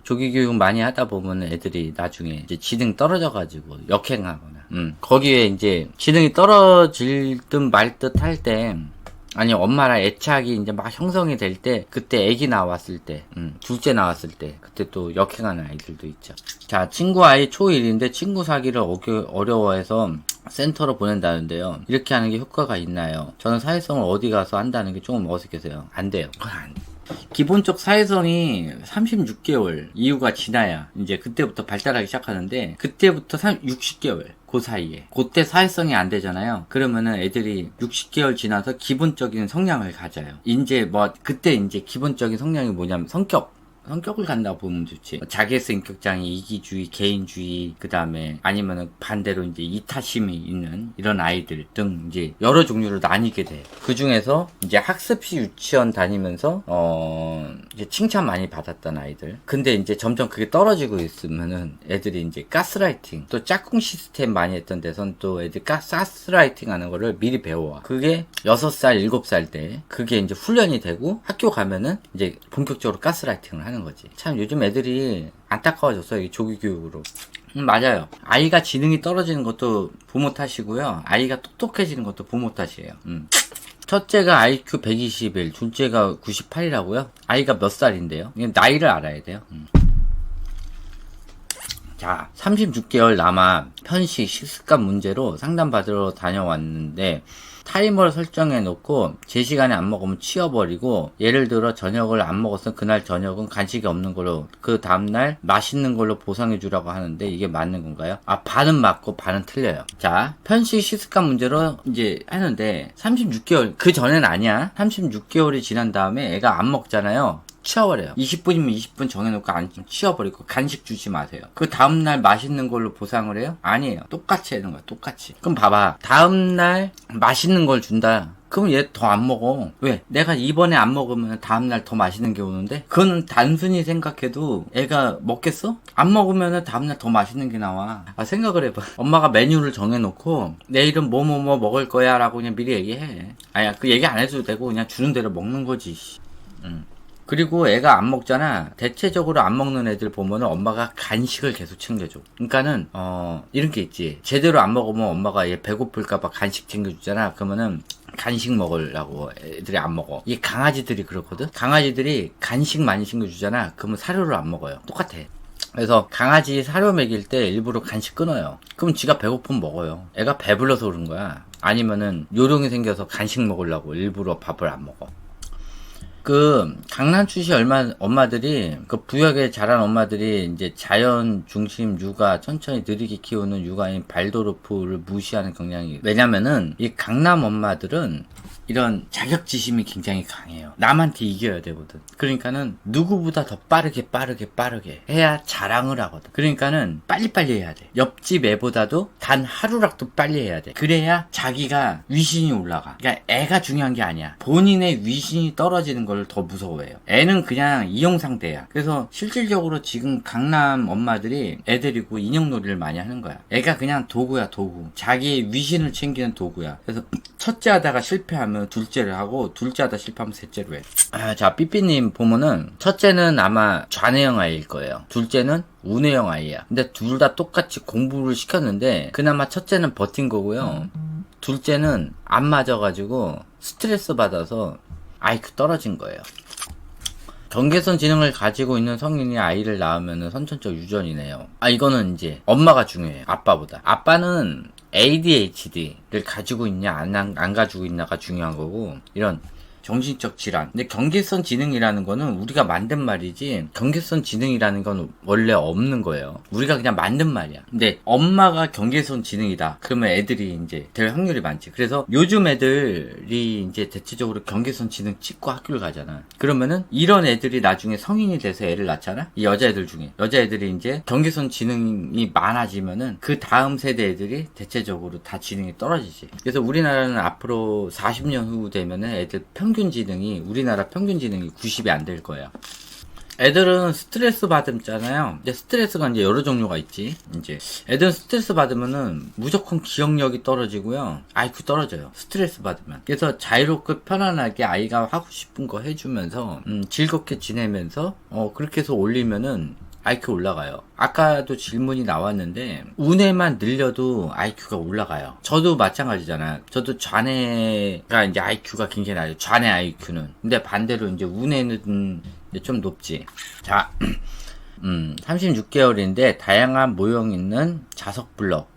조기 교육 많이 하다 보면 애들이 나중에 이제 지능 떨어져가지고 역행하거나, 거기에 이제 지능이 떨어질 듯 말 듯 할 때 아니 엄마랑 애착이 이제 막 형성이 될 때, 그때 애기 나왔을 때, 둘째 나왔을 때, 그때 또 역행하는 아이들도 있죠. 자, 친구 아이 초1인데 친구 사귀를 어려워해서 센터로 보낸다는데요. 이렇게 하는 게 효과가 있나요? 저는 사회성을 어디 가서 한다는 게 조금 어색해서요. 안 돼요. 그건 안 돼. 기본적 사회성이 36개월 이후가 지나야 이제 그때부터 발달하기 시작하는데, 그때부터 60개월 그 사이에, 그때 사회성이 안 되잖아요. 그러면은 애들이 60개월 지나서 기본적인 성향을 가져요. 이제 뭐 그때 이제 기본적인 성향이 뭐냐면 성격을 간다고 보면 좋지. 자기애스 인격장애, 이기주의, 개인주의, 그 다음에 아니면은 반대로 이제 이타심이 있는 이런 아이들 등 이제 여러 종류로 나뉘게 돼. 그 중에서 이제 학습시 유치원 다니면서 이제 칭찬 많이 받았던 아이들. 근데 이제 점점 그게 떨어지고 있으면은 애들이 이제 가스라이팅, 또 짝꿍 시스템 많이 했던 데선 또 애들 가스라이팅 하는 거를 미리 배워와. 그게 6살, 7살 때 그게 이제 훈련이 되고 학교 가면은 이제 본격적으로 가스라이팅을 하는 거지. 참 요즘 애들이 안타까워졌어요. 이 조기 교육으로. 맞아요. 아이가 지능이 떨어지는 것도 부모 탓이고요. 아이가 똑똑해지는 것도 부모 탓이에요. 첫째가 IQ 121, 둘째가 98이라고요? 아이가 몇 살인데요? 나이를 알아야 돼요. 자, 36개월 남아 편식, 식습관 문제로 상담받으러 다녀왔는데, 타이머를 설정해 놓고 제 시간에 안 먹으면 치워버리고, 예를 들어 저녁을 안 먹었으면 그날 저녁은 간식이 없는 걸로, 그 다음날 맛있는 걸로 보상해 주라고 하는데 이게 맞는 건가요? 아, 반은 맞고 반은 틀려요. 자, 편식 식습관 문제로 이제 하는데 36개월, 그 전엔 아니야. 36개월이 지난 다음에 애가 안 먹잖아요. 치워버려요. 20분이면 20분 정해놓고 안 치워버리고 간식 주지 마세요. 그 다음날 맛있는 걸로 보상을 해요? 아니에요. 똑같이 하는 거야. 똑같이. 그럼 봐봐. 다음날 맛있는 걸 준다. 그럼 얘 더 안 먹어. 왜? 내가 이번에 안 먹으면 다음날 더 맛있는 게 오는데? 그거는 단순히 생각해도 애가 먹겠어? 안 먹으면 다음날 더 맛있는 게 나와. 아, 생각을 해봐. 엄마가 메뉴를 정해놓고 내일은 뭐 먹을 거야 라고 그냥 미리 얘기해. 아야, 그 얘기 안 해줘도 되고 그냥 주는 대로 먹는 거지. 그리고 애가 안 먹잖아. 대체적으로 안 먹는 애들 보면은 엄마가 간식을 계속 챙겨줘. 그러니까는 이런 게 있지. 제대로 안 먹으면 엄마가 얘 배고플까봐 간식 챙겨주잖아. 그러면은 간식 먹으려고 애들이 안 먹어. 이게 강아지들이 그렇거든. 강아지들이 간식 많이 챙겨주잖아. 그러면 사료를 안 먹어요. 똑같아. 그래서 강아지 사료 먹일 때 일부러 간식 끊어요. 그럼 지가 배고프면 먹어요. 애가 배불러서 그런 거야. 아니면은 요령이 생겨서 간식 먹으려고 일부러 밥을 안 먹어. 그 강남 출시 엄마들이, 그 부역에 자란 엄마들이 이제 자연 중심 육아, 천천히 느리게 키우는 육아인 발도르프를 무시하는 경향이, 왜냐면은 이 강남 엄마들은 이런 자격지심이 굉장히 강해요. 남한테 이겨야 되거든. 그러니까는 누구보다 더 빠르게 해야 자랑을 하거든. 그러니까는 빨리빨리 해야 돼. 옆집 애보다도 단 하루라도 빨리 해야 돼. 그래야 자기가 위신이 올라가. 그러니까 애가 중요한 게 아니야. 본인의 위신이 떨어지는 걸 더 무서워해요. 애는 그냥 이용 상태야. 그래서 실질적으로 지금 강남 엄마들이 애들이고 인형놀이를 많이 하는 거야. 애가 그냥 도구야, 도구. 자기의 위신을 챙기는 도구야. 그래서 첫째 하다가 실패하면 둘째를 하고, 둘째 하다 실패하면 셋째로 해. 자, 삐삐님 보면은 첫째는 아마 좌뇌형 아이일 거예요. 둘째는 우뇌형 아이야. 근데 둘 다 똑같이 공부를 시켰는데 그나마 첫째는 버틴 거고요. 둘째는 안 맞아가지고 스트레스 받아서 IQ 떨어진 거예요. 경계선 지능을 가지고 있는 성인이 아이를 낳으면 선천적 유전이네요. 아, 이거는 이제 엄마가 중요해요. 아빠보다. 아빠는 ADHD를 가지고 있냐 안 가지고 있냐가 중요한 거고, 이런 정신적 질환. 근데 경계선 지능이라는 거는 우리가 만든 말이지, 경계선 지능이라는 건 원래 없는 거예요. 우리가 그냥 만든 말이야. 근데 엄마가 경계선 지능이다. 그러면 애들이 이제 될 확률이 많지. 그래서 요즘 애들이 이제 대체적으로 경계선 지능 찍고 학교를 가잖아. 그러면은 이런 애들이 나중에 성인이 돼서 애를 낳잖아? 이 여자애들 중에. 여자애들이 이제 경계선 지능이 많아지면은 그 다음 세대 애들이 대체적으로 다 지능이 떨어지지. 그래서 우리나라는 앞으로 40년 후 되면은 애들 우리나라 평균 지능이 90이 안 될 거예요. 애들은 스트레스 받잖아요. 근데 스트레스가 이제 여러 종류가 있지. 이제 애들은 스트레스 받으면은 무조건 기억력이 떨어지고요. IQ 떨어져요. 스트레스 받으면. 그래서 자유롭고 편안하게 아이가 하고 싶은 거 해주면서 즐겁게 지내면서 그렇게 해서 올리면은 IQ 올라가요. 아까도 질문이 나왔는데 운에만 늘려도 IQ가 올라가요. 저도 마찬가지잖아요. 저도 좌뇌가 이제 IQ가 굉장히 낮아요. 좌뇌 IQ는. 근데 반대로 이제 운에는 이제 좀 높지. 자, 36개월인데 다양한 모형 있는 자석 블럭.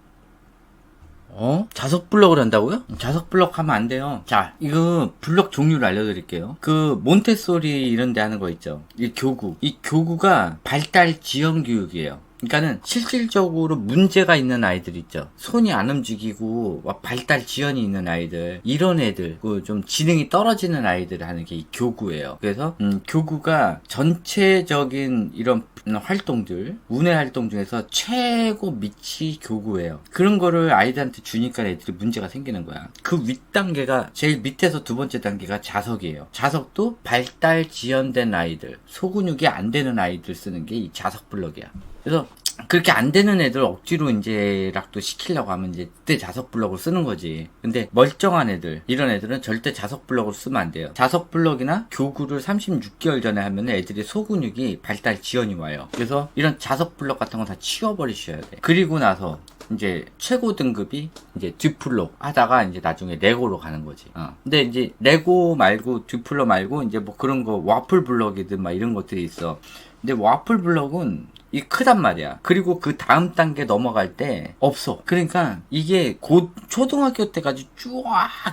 자석 블럭을 한다고요? 자석 블럭 하면 안 돼요. 자, 이거 블럭 종류를 알려드릴게요. 그 몬테소리 이런 데 하는 거 있죠. 이 교구가 발달 지연 교육이에요. 그러니까는 실질적으로 문제가 있는 아이들 있죠. 손이 안 움직이고 발달 지연이 있는 아이들, 이런 애들, 그 좀 지능이 떨어지는 아이들 하는 게 이 교구예요. 그래서 교구가 전체적인 이런 활동들, 운의 활동 중에서 최고 밑이 교구예요. 그런 거를 아이들한테 주니까 애들이 문제가 생기는 거야. 그 윗단계가, 제일 밑에서 두 번째 단계가 자석이에요. 자석도 발달 지연된 아이들, 소근육이 안 되는 아이들 쓰는 게 이 자석 블럭이야. 그래서 그렇게 안 되는 애들 억지로 이제 락도 시키려고 하면 이제 그때 자석 블럭을 쓰는 거지. 근데 멀쩡한 애들, 이런 애들은 절대 자석 블럭을 쓰면 안 돼요. 자석 블럭이나 교구를 36개월 전에 하면 애들이 소근육이 발달 지연이 와요. 그래서 이런 자석 블럭 같은 거 다 치워버리셔야 돼. 그리고 나서 이제 최고 등급이 이제 듀플로 하다가 이제 나중에 레고로 가는 거지. 근데 이제 레고 말고 듀플로 말고 이제 뭐 그런 거 와플 블럭이든 막 이런 것들이 있어. 근데 와플 블럭은 이 크단 말이야. 그리고 그 다음 단계 넘어갈 때 없어. 그러니까 이게 곧 초등학교 때까지 쭉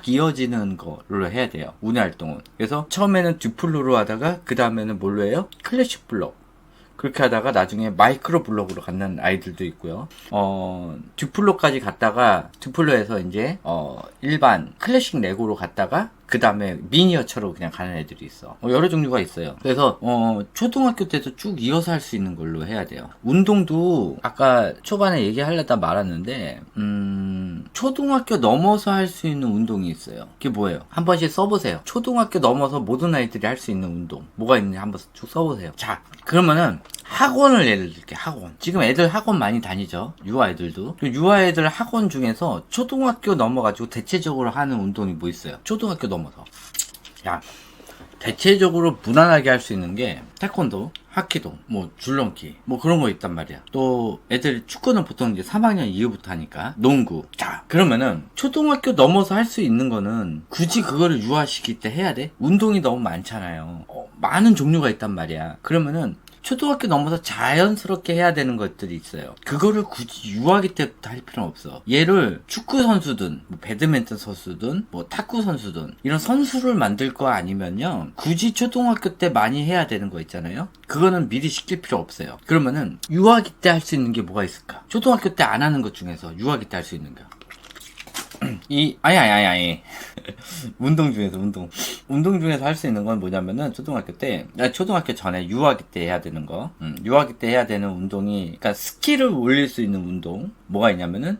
이어지는 걸로 해야 돼요. 운의 활동은. 그래서 처음에는 듀플로로 하다가 그 다음에는 뭘로 해요? 클래식 블럭. 그렇게 하다가 나중에 마이크로 블럭으로 갖는 아이들도 있고요. 듀플로까지 갔다가 듀플로에서 이제 일반 클래식 레고로 갔다가 그 다음에 미니어처로 그냥 가는 애들이 있어. 여러 종류가 있어요. 그래서 초등학교 때도 쭉 이어서 할 수 있는 걸로 해야 돼요. 운동도 아까 초반에 얘기하려다 말았는데 초등학교 넘어서 할 수 있는 운동이 있어요. 그게 뭐예요? 한 번씩 써보세요. 초등학교 넘어서 모든 아이들이 할 수 있는 운동 뭐가 있는지 한번 쭉 써보세요. 자, 그러면은 학원을 예를 들게. 학원. 지금 애들 학원 많이 다니죠. 유아 애들도. 유아 애들 학원 중에서 초등학교 넘어가지고 대체적으로 하는 운동이 뭐 있어요? 초등학교 넘어서. 야, 대체적으로 무난하게 할 수 있는 게 태권도, 하키도, 뭐 줄넘기, 뭐 그런 거 있단 말이야. 또 애들 축구는 보통 이제 3학년 이후부터 하니까 농구. 자, 그러면은 초등학교 넘어서 할 수 있는 거는 굳이 그거를 유아시킬 때 해야 돼? 운동이 너무 많잖아요. 많은 종류가 있단 말이야. 그러면은 초등학교 넘어서 자연스럽게 해야 되는 것들이 있어요. 그거를 굳이 유아기 때부터 할 필요는 없어. 얘를 축구 선수든 뭐 배드민턴 선수든 뭐 탁구 선수든 이런 선수를 만들 거 아니면요, 굳이 초등학교 때 많이 해야 되는 거 있잖아요. 그거는 미리 시킬 필요 없어요. 그러면은 유아기 때 할 수 있는 게 뭐가 있을까? 초등학교 때 안 하는 것 중에서 유아기 때 할 수 있는 거. 아니. 운동 중에서 할 수 있는 건 뭐냐면은 초등학교 전에 유아기 때 해야 되는 거. 유아기 때 해야 되는 운동이, 그러니까 스킬을 올릴 수 있는 운동. 뭐가 있냐면은,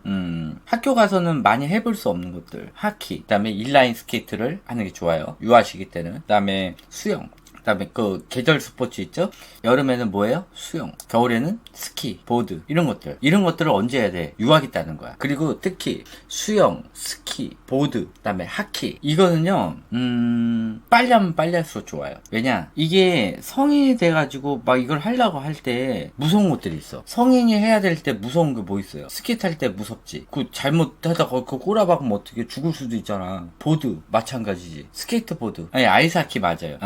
학교 가서는 많이 해볼 수 없는 것들. 하키, 그 다음에 인라인 스케이트를 하는 게 좋아요. 유아 시기 때는. 그 다음에 수영. 그다음에 그 계절 스포츠 있죠? 여름에는 뭐예요? 수영. 겨울에는 스키, 보드, 이런 것들을 언제 해야 돼? 유아기 때 하는 거야. 그리고 특히 수영, 스키, 보드, 그다음에 하키, 이거는요 빨리 하면 빨리 할수록 좋아요. 왜냐, 이게 성인이 돼가지고 막 이걸 하려고 할 때 무서운 것들이 있어. 성인이 해야 될 때 무서운 게 뭐 있어요? 스키 탈 때 무섭지. 그 잘못하다가 그 꼬라박으면 어떻게 죽을 수도 있잖아. 보드 마찬가지지. 스케이트보드, 아니 아이스하키 맞아요.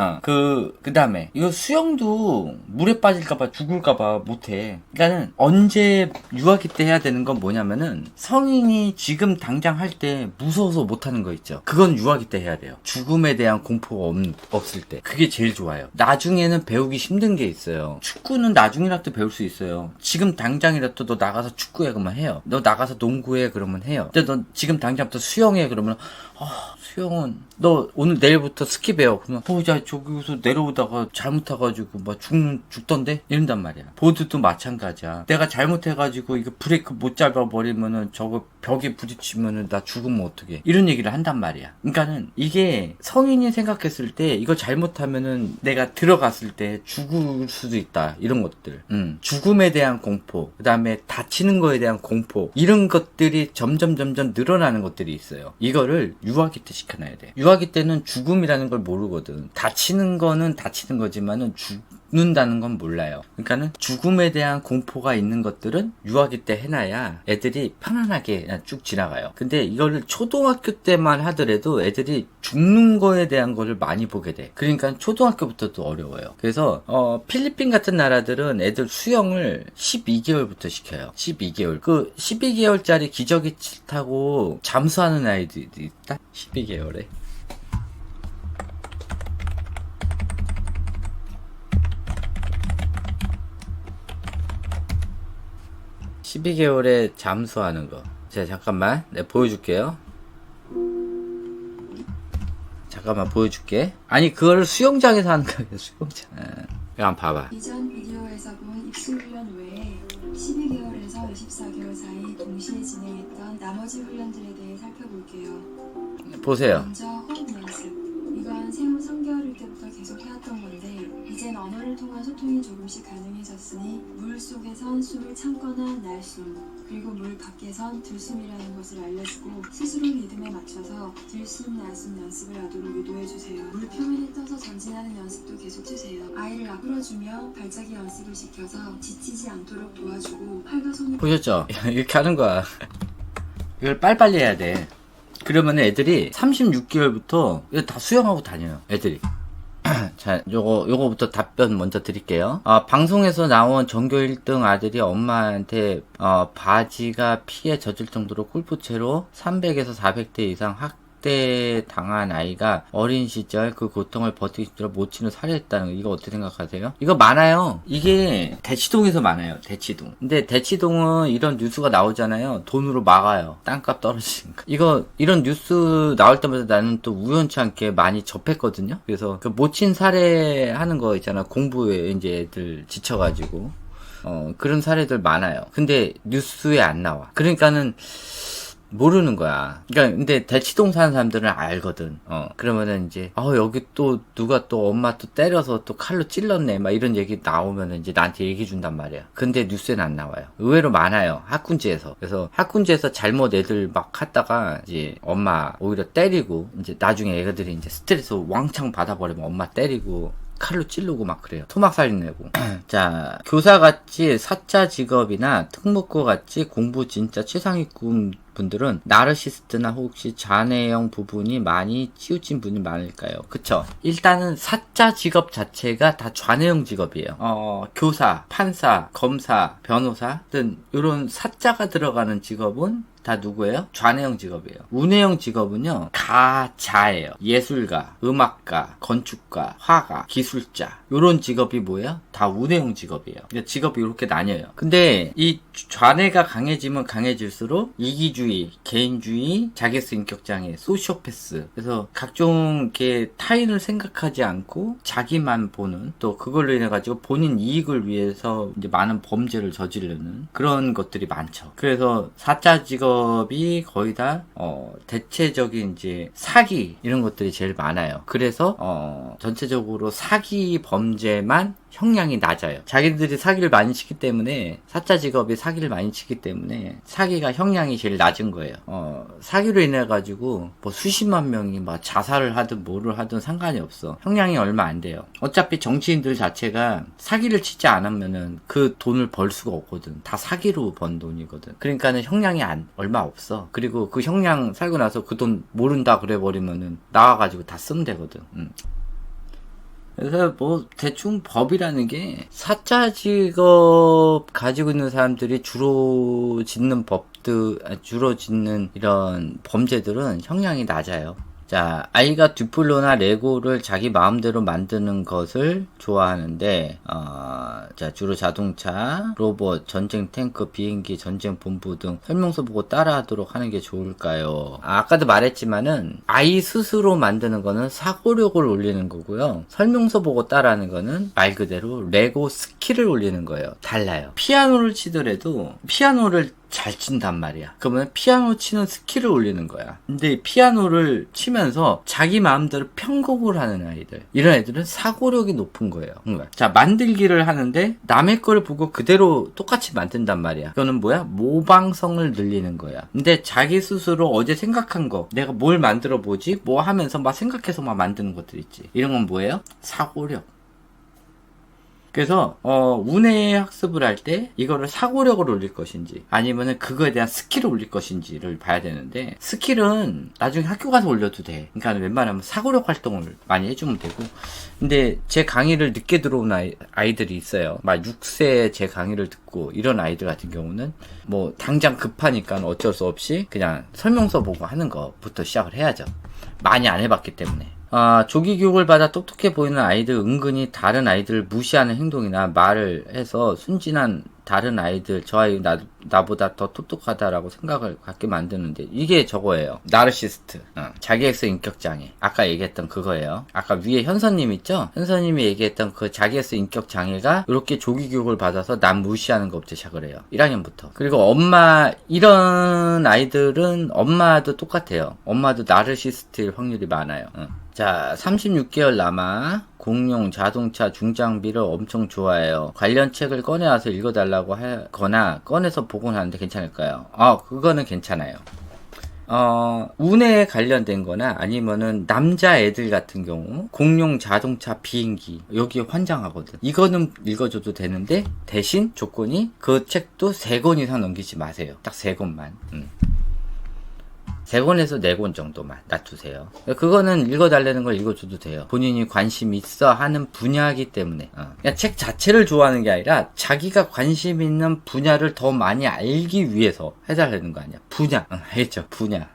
그 다음에 이거 수영도 물에 빠질까봐 죽을까봐 못해. 그러니까는 언제 유아기 때 해야 되는 건 뭐냐면은, 성인이 지금 당장 할 때 무서워서 못하는 거 있죠. 그건 유아기 때 해야 돼요. 죽음에 대한 공포가 없을 때. 그게 제일 좋아요. 나중에는 배우기 힘든 게 있어요. 축구는 나중이라도 배울 수 있어요. 지금 당장이라도 너 나가서 축구해 그러면 해요. 너 나가서 농구해 그러면 해요. 근데 너 지금 당장부터 수영해 그러면 수영은 너 오늘 내일부터 스키 배워 그러면 야 저기서 내려오다가 잘못해가지고 막 죽던데 이런단 말이야. 보드도 마찬가지야. 내가 잘못해가지고 이거 브레이크 못 잡아버리면은 저거 벽에 부딪히면은 나 죽으면 어떡해, 이런 얘기를 한단 말이야. 그러니까는 이게 성인이 생각했을 때 이거 잘못하면은 내가 들어갔을 때 죽을 수도 있다, 이런 것들. 죽음에 대한 공포, 그 다음에 다치는 거에 대한 공포, 이런 것들이 점점 늘어나는 것들이 있어요. 이거를 유아기 때 시켜놔야 돼. 유아기 때는 죽음이라는 걸 모르거든. 다치는 거는 다치는 거지만은 죽는다는 건 몰라요. 그러니까는 죽음에 대한 공포가 있는 것들은 유아기 때 해놔야 애들이 편안하게 그냥 쭉 지나가요. 근데 이거를 초등학교 때만 하더라도 애들이 죽는 거에 대한 거를 많이 보게 돼. 그러니까 초등학교부터도 어려워요. 그래서 필리핀 같은 나라들은 애들 수영을 12개월부터 시켜요. 12개월. 그 12개월짜리 기저귀 타고 잠수하는 아이들이 있다? 12개월에. (12개월에) 잠수하는 거. 자, 잠깐만. 내가 보여줄게요. 잠깐만 보여줄게. 아니, 그걸 수영장에서 하는 거야, 수영장. 이거 한번 봐봐. 이전 비디오에서 본 입수훈련 외에 12개월에서 24개월 사이 동시에 진행했던 나머지 훈련들에 대해 살펴볼게요. 보세요. 먼저 호흡 연습. 이건 생후 3개월일 때부터 계속 해왔던 건데 이젠 언어를 통한 소통이 조금씩 가능해졌으니 물 속에선 숨을 참거나 날숨, 그리고 물 밖에선 들숨이라는 것을 알려주고 스스로 리듬에 맞춰서 들숨, 날숨 연습을 하도록 유도해주세요. 물 표면에 떠서 전진하는 연습도 계속해주세요. 아이를 앞으로주며 발차기 연습을 시켜서 지치지 않도록 도와주고 팔과 손을 보셨죠? 이렇게 하는 거야. 이걸 빨리빨리 해야 돼. 그러면 애들이 36개월부터 이거 다 수영하고 다녀요. 애들이. 자, 요거부터 답변 먼저 드릴게요. 방송에서 나온 전교 1등 아들이 엄마한테 바지가 피에 젖을 정도로 골프채로 300에서 400대 이상 학대 당한 아이가 어린 시절 그 고통을 버티기 못 치는 살해했다는 거, 이거 어떻게 생각하세요? 이거 많아요. 이게 대치동에서 많아요. 대치동. 근데 대치동은 이런 뉴스가 나오잖아요. 돈으로 막아요. 땅값 떨어지니까. 이런 뉴스 나올 때마다 나는 또 우연치 않게 많이 접했거든요. 그래서 그 못 친 살해하는 거 있잖아. 공부에 이제 애들 지쳐가지고 그런 사례들 많아요. 근데 뉴스에 안 나와. 그러니까는 모르는 거야. 그러니까 근데 대치동 사는 사람들은 알거든. 그러면은 이제 여기 또 누가 또 엄마 또 때려서 또 칼로 찔렀네 막 이런 얘기 나오면은 이제 나한테 얘기해 준단 말이야. 근데 뉴스에는 안 나와요. 의외로 많아요. 학군지에서. 그래서 학군지에서 잘못 애들 막 하다가 이제 엄마 오히려 때리고 이제 나중에 애들이 이제 스트레스 왕창 받아버리면 엄마 때리고 칼로 찌르고 막 그래요. 토막살인 내고. 자, 교사같이 사짜 직업이나 특목고같이 공부 진짜 최상위권 분들은 나르시스트나 혹시 장애형 부분이 많이 치우친 분이 많을까요? 그쵸? 일단은 사짜 직업 자체가 다 장애형 직업이에요. 교사, 판사, 검사, 변호사 등 이런 사자가 들어가는 직업은 다 누구예요? 좌뇌형 직업이에요. 우뇌형 직업은요, 가자예요. 예술가, 음악가, 건축가, 화가, 기술자. 요런 직업이 뭐예요? 다 우뇌형 직업이에요. 그러니까 직업이 이렇게 나뉘어요. 근데 이 좌뇌가 강해지면 강해질수록 이기주의, 개인주의, 자기스 인격장애, 소시오패스. 그래서 각종 이렇게 타인을 생각하지 않고 자기만 보는, 또 그걸로 인해 가지고 본인 이익을 위해서 이제 많은 범죄를 저지르는 그런 것들이 많죠. 그래서 사자 직업이 거의 다 대체적인 이제 사기 이런 것들이 제일 많아요. 그래서 전체적으로 사기 범죄만 형량이 낮아요. 자기들이 사기를 많이 치기 때문에, 사자 직업이 사기를 많이 치기 때문에 사기가 형량이 제일 낮은 거예요. 사기로 인해 가지고 뭐 수십만 명이 막 자살을 하든 뭐를 하든 상관이 없어. 형량이 얼마 안 돼요. 어차피 정치인들 자체가 사기를 치지 않으면은 그 돈을 벌 수가 없거든. 다 사기로 번 돈이거든. 그러니까는 형량이 얼마 없어. 그리고 그 형량 살고 나서 그 돈 모른다 그래 버리면은 나와가지고 다 쓰면 되거든. 그래서 뭐 대충 법이라는 게 사자 직업 가지고 있는 사람들이 주로 짓는 주로 짓는 이런 범죄들은 형량이 낮아요. 자, 아이가 듀플로나 레고를 자기 마음대로 만드는 것을 좋아하는데, 자, 주로 자동차, 로봇, 전쟁 탱크, 비행기, 전쟁 본부 등 설명서 보고 따라하도록 하는 게 좋을까요? 아까도 말했지만은, 아이 스스로 만드는 거는 사고력을 올리는 거고요. 설명서 보고 따라하는 거는 말 그대로 레고 스킬을 올리는 거예요. 달라요. 피아노를 치더라도, 피아노를 잘 친단 말이야. 그러면 피아노 치는 스킬을 올리는 거야. 근데 피아노를 치면서 자기 마음대로 편곡을 하는 아이들, 이런 애들은 사고력이 높은 거예요. 자, 만들기를 하는데 남의 걸 보고 그대로 똑같이 만든단 말이야. 그거는 뭐야? 모방성을 늘리는 거야. 근데 자기 스스로 어제 생각한 거, 내가 뭘 만들어 보지? 뭐 하면서 막 생각해서 막 만드는 것들 있지. 이런 건 뭐예요? 사고력. 그래서 운해 학습을 할 때 이거를 사고력을 올릴 것인지 아니면은 그거에 대한 스킬을 올릴 것인지를 봐야 되는데, 스킬은 나중에 학교 가서 올려도 돼. 그러니까 웬만하면 사고력 활동을 많이 해주면 되고. 근데 제 강의를 늦게 들어온 아이들이 있어요. 막 6세에 제 강의를 듣고 이런 아이들 같은 경우는 뭐 당장 급하니까 어쩔 수 없이 그냥 설명서 보고 하는 것부터 시작을 해야죠. 많이 안 해봤기 때문에. 조기 교육을 받아 똑똑해 보이는 아이들 은근히 다른 아이들을 무시하는 행동이나 말을 해서 순진한 다른 아이들, 저 아이 나보다 더 똑똑하다라고 생각을 갖게 만드는데, 이게 저거예요. 나르시스트. 자기애스 인격장애. 아까 얘기했던 그거예요. 아까 위에 현서님 있죠? 현서님이 얘기했던 그 자기애스 인격장애가 이렇게 조기 교육을 받아서 남 무시하는 것부터 시작을 해요. 1학년부터. 그리고 이런 아이들은 엄마도 똑같아요. 엄마도 나르시스트일 확률이 많아요. 자, 36개월 남아 공룡 자동차 중장비를 엄청 좋아해요. 관련 책을 꺼내와서 읽어달라고 하거나 꺼내서 보곤 하는데 괜찮을까요? 그거는 괜찮아요. 운에 관련된 거나 아니면은 남자 애들 같은 경우 공룡 자동차 비행기 여기에 환장하거든. 이거는 읽어줘도 되는데 대신 조건이 그 책도 3권 이상 넘기지 마세요. 딱 3권만. 3권에서 4권 정도만 놔두세요. 그거는 읽어달라는 걸 읽어줘도 돼요. 본인이 관심 있어 하는 분야이기 때문에. 그냥 책 자체를 좋아하는 게 아니라 자기가 관심 있는 분야를 더 많이 알기 위해서 해달라는 거 아니야. 분야. 알겠죠? 분야.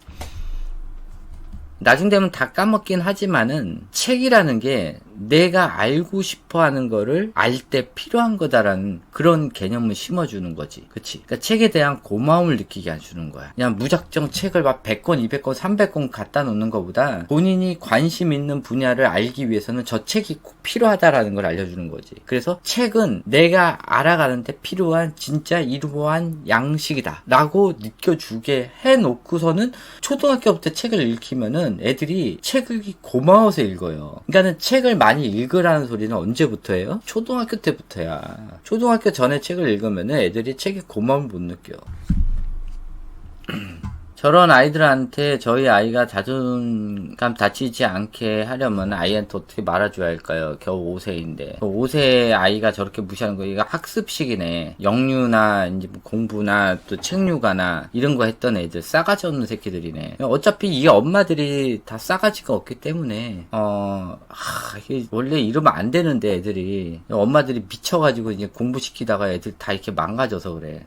나중 되면 다 까먹긴 하지만은 책이라는 게 내가 알고 싶어 하는 거를 알 때 필요한 거다라는 그런 개념을 심어주는 거지. 그치? 그러니까 책에 대한 고마움을 느끼게 해주는 거야. 그냥 무작정 책을 막 100권, 200권, 300권 갖다 놓는 것보다 본인이 관심 있는 분야를 알기 위해서는 저 책이 꼭 필요하다라는 걸 알려주는 거지. 그래서 책은 내가 알아가는데 필요한 진짜 이루어한 양식이다 라고 느껴주게 해놓고서는 초등학교부터 책을 읽히면은 애들이 책을 고마워서 읽어요. 그러니까는 책을 많이 읽으라는 소리는 언제부터예요? 초등학교 때부터야. 초등학교 전에 책을 읽으면 애들이 책에 고마움을 못 느껴. 저런 아이들한테 저희 아이가 자존감 다치지 않게 하려면 아이한테 어떻게 말아줘야 할까요? 겨우 5세인데. 5세 아이가 저렇게 무시하는 거, 이거 학습식이네. 영유나, 이제 뭐 공부나, 또 책류가나, 이런 거 했던 애들, 싸가지 없는 새끼들이네. 어차피 이 엄마들이 다 싸가지가 없기 때문에, 이게 원래 이러면 안 되는데, 애들이. 엄마들이 미쳐가지고 이제 공부시키다가 애들 다 이렇게 망가져서 그래.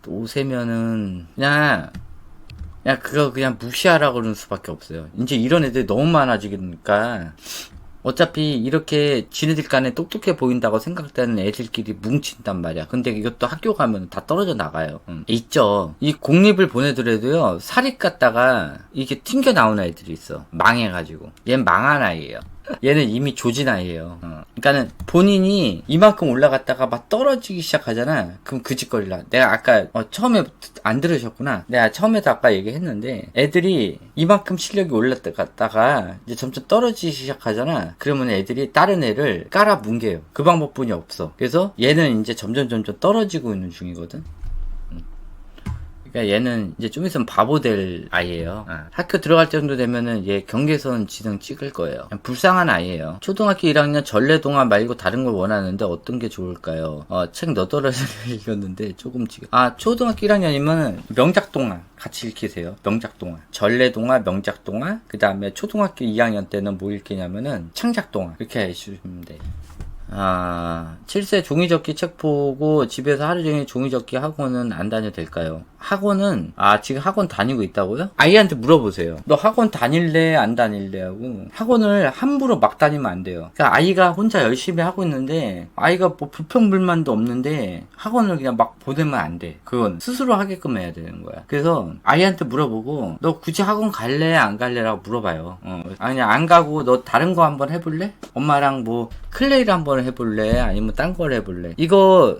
5세면은 그냥 그거 그냥 무시하라고 그러는 수밖에 없어요. 이제 이런 애들이 너무 많아지니까 어차피 이렇게 지네들 간에 똑똑해 보인다고 생각되는 애들끼리 뭉친단 말이야. 근데 이것도 학교 가면 다 떨어져 나가요. 있죠. 이 공립을 보내더라도요, 사립 갔다가 이게 튕겨 나오는 애들이 있어. 망해가지고. 얘는 망한 아이예요. 얘는 이미 조진 아이예요. 그러니까는 본인이 이만큼 올라갔다가 막 떨어지기 시작하잖아. 그럼 그 짓거리라. 내가 아까 처음에 안 들으셨구나. 내가 처음에도 아까 얘기했는데 애들이 이만큼 실력이 올랐다가 이제 점점 떨어지기 시작하잖아. 그러면 애들이 다른 애를 깔아 뭉개요. 그 방법뿐이 없어. 그래서 얘는 이제 점점 떨어지고 있는 중이거든. 그러니까 얘는 이제 좀 있으면 바보 될 아이예요. 학교 들어갈 정도 되면은 얘 경계선 지등 찍을 거예요. 그냥 불쌍한 아이예요. 초등학교 1학년 전래동화 말고 다른 걸 원하는데 어떤 게 좋을까요? 책 너덜어를 읽었는데 조금 지금. 초등학교 1학년이면 명작동화 같이 읽히세요. 명작동화. 전래동화, 명작동화. 그 다음에 초등학교 2학년 때는 뭐 읽히냐면은 창작동화. 이렇게 해주시면 돼요. 7세 종이접기 책 보고 집에서 하루 종일 종이접기 학원은 안 다녀도 될까요? 학원은 지금 학원 다니고 있다고요? 아이한테 물어보세요. 너 학원 다닐래 안 다닐래 하고. 학원을 함부로 막 다니면 안 돼요. 그러니까 아이가 혼자 열심히 하고 있는데 아이가 뭐 불평불만도 없는데 학원을 그냥 막 보내면 안 돼. 그건 스스로 하게끔 해야 되는 거야. 그래서 아이한테 물어보고 너 굳이 학원 갈래 안 갈래라고 물어봐요. 아니 안 가고 너 다른 거 한번 해볼래? 엄마랑 뭐 클레이를 한번 해볼래? 아니면 딴 걸 해볼래? 이거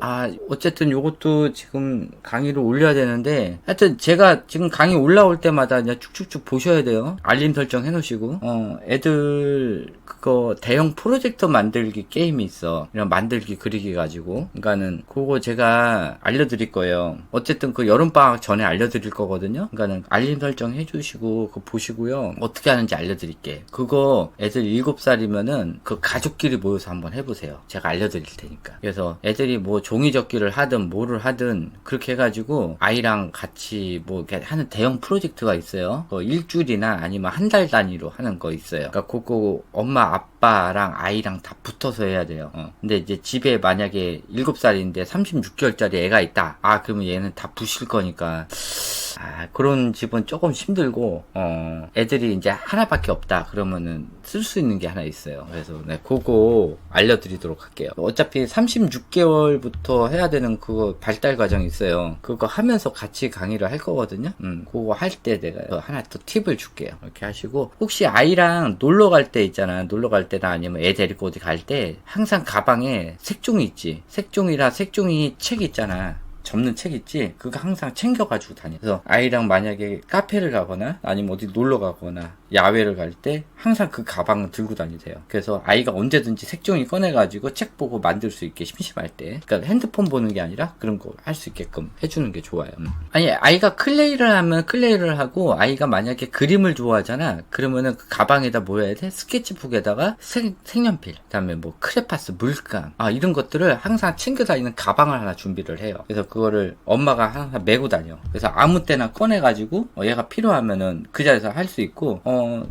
어쨌든 요것도 지금 강의를 올려야 되는데 있는데, 하여튼 제가 지금 강의 올라올 때마다 그냥 쭉쭉쭉 보셔야 돼요. 알림 설정 해놓으시고. 애들 그거 대형 프로젝터 만들기 게임이 있어. 이런 만들기 그리기 가지고. 그러니까는 그거 제가 알려드릴 거예요. 어쨌든 그 여름방학 전에 알려드릴 거거든요. 그러니까는 알림 설정 해주시고 그거 보시고요. 어떻게 하는지 알려드릴게. 그거 애들 7살이면은 그 가족끼리 모여서 한번 해보세요. 제가 알려드릴 테니까. 그래서 애들이 뭐 종이접기를 하든 뭐를 하든 그렇게 해가지고 아이랑 같이 뭐 이렇게 하는 대형 프로젝트가 있어요. 일주일이나 아니면 한 달 단위로 하는 거 있어요. 그러니까 그거 엄마 아빠랑 아이랑 다 붙어서 해야 돼요. 근데 이제 집에 만약에 7살인데 36개월짜리 애가 있다. 그러면 얘는 다 부실 거니까. 그런 집은 조금 힘들고, 애들이 이제 하나밖에 없다. 그러면은 쓸 수 있는 게 하나 있어요. 그래서 네, 그거 알려드리도록 할게요. 어차피 36개월부터 해야 되는 그거 발달 과정이 있어요. 그거 하면서 같이 강의를 할 거거든요. 그거 할 때 내가 하나 또 팁을 줄게요. 이렇게 하시고, 혹시 아이랑 놀러 갈 때 있잖아. 놀러 갈 때나 아니면 애 데리고 어디 갈 때 항상 가방에 색종이 있지. 색종이 책 있잖아. 접는 책 있지? 그거 항상 챙겨가지고 다녀. 그래서 아이랑 만약에 카페를 가거나 아니면 어디 놀러 가거나 야외를 갈 때 항상 그 가방을 들고 다니세요. 그래서 아이가 언제든지 색종이 꺼내가지고 책 보고 만들 수 있게 심심할 때. 그러니까 핸드폰 보는 게 아니라 그런 거 할 수 있게끔 해주는 게 좋아요. 아니, 아이가 클레이를 하면 클레이를 하고, 아이가 만약에 그림을 좋아하잖아. 그러면은 그 가방에다 뭐 해야 돼? 스케치북에다가 색연필, 그 다음에 뭐 크레파스, 물감, 이런 것들을 항상 챙겨 다니는 가방을 하나 준비를 해요. 그래서 그거를 엄마가 항상 메고 다녀. 그래서 아무 때나 꺼내가지고 얘가 필요하면은 그 자리에서 할 수 있고,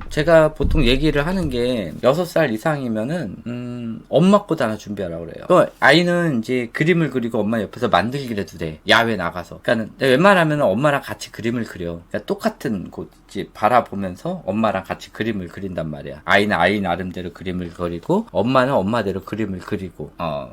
제가 보통 얘기를 하는 게 6살 이상이면은 엄마 것도 하나 준비하라고 그래요. 그 아이는 이제 그림을 그리고 엄마 옆에서 만들기라도 돼. 야외 나가서. 그러니까는 웬만하면 엄마랑 같이 그림을 그려. 그러니까 똑같은 곳 바라보면서 엄마랑 같이 그림을 그린단 말이야. 아이는 아이 나름대로 그림을 그리고 엄마는 엄마대로 그림을 그리고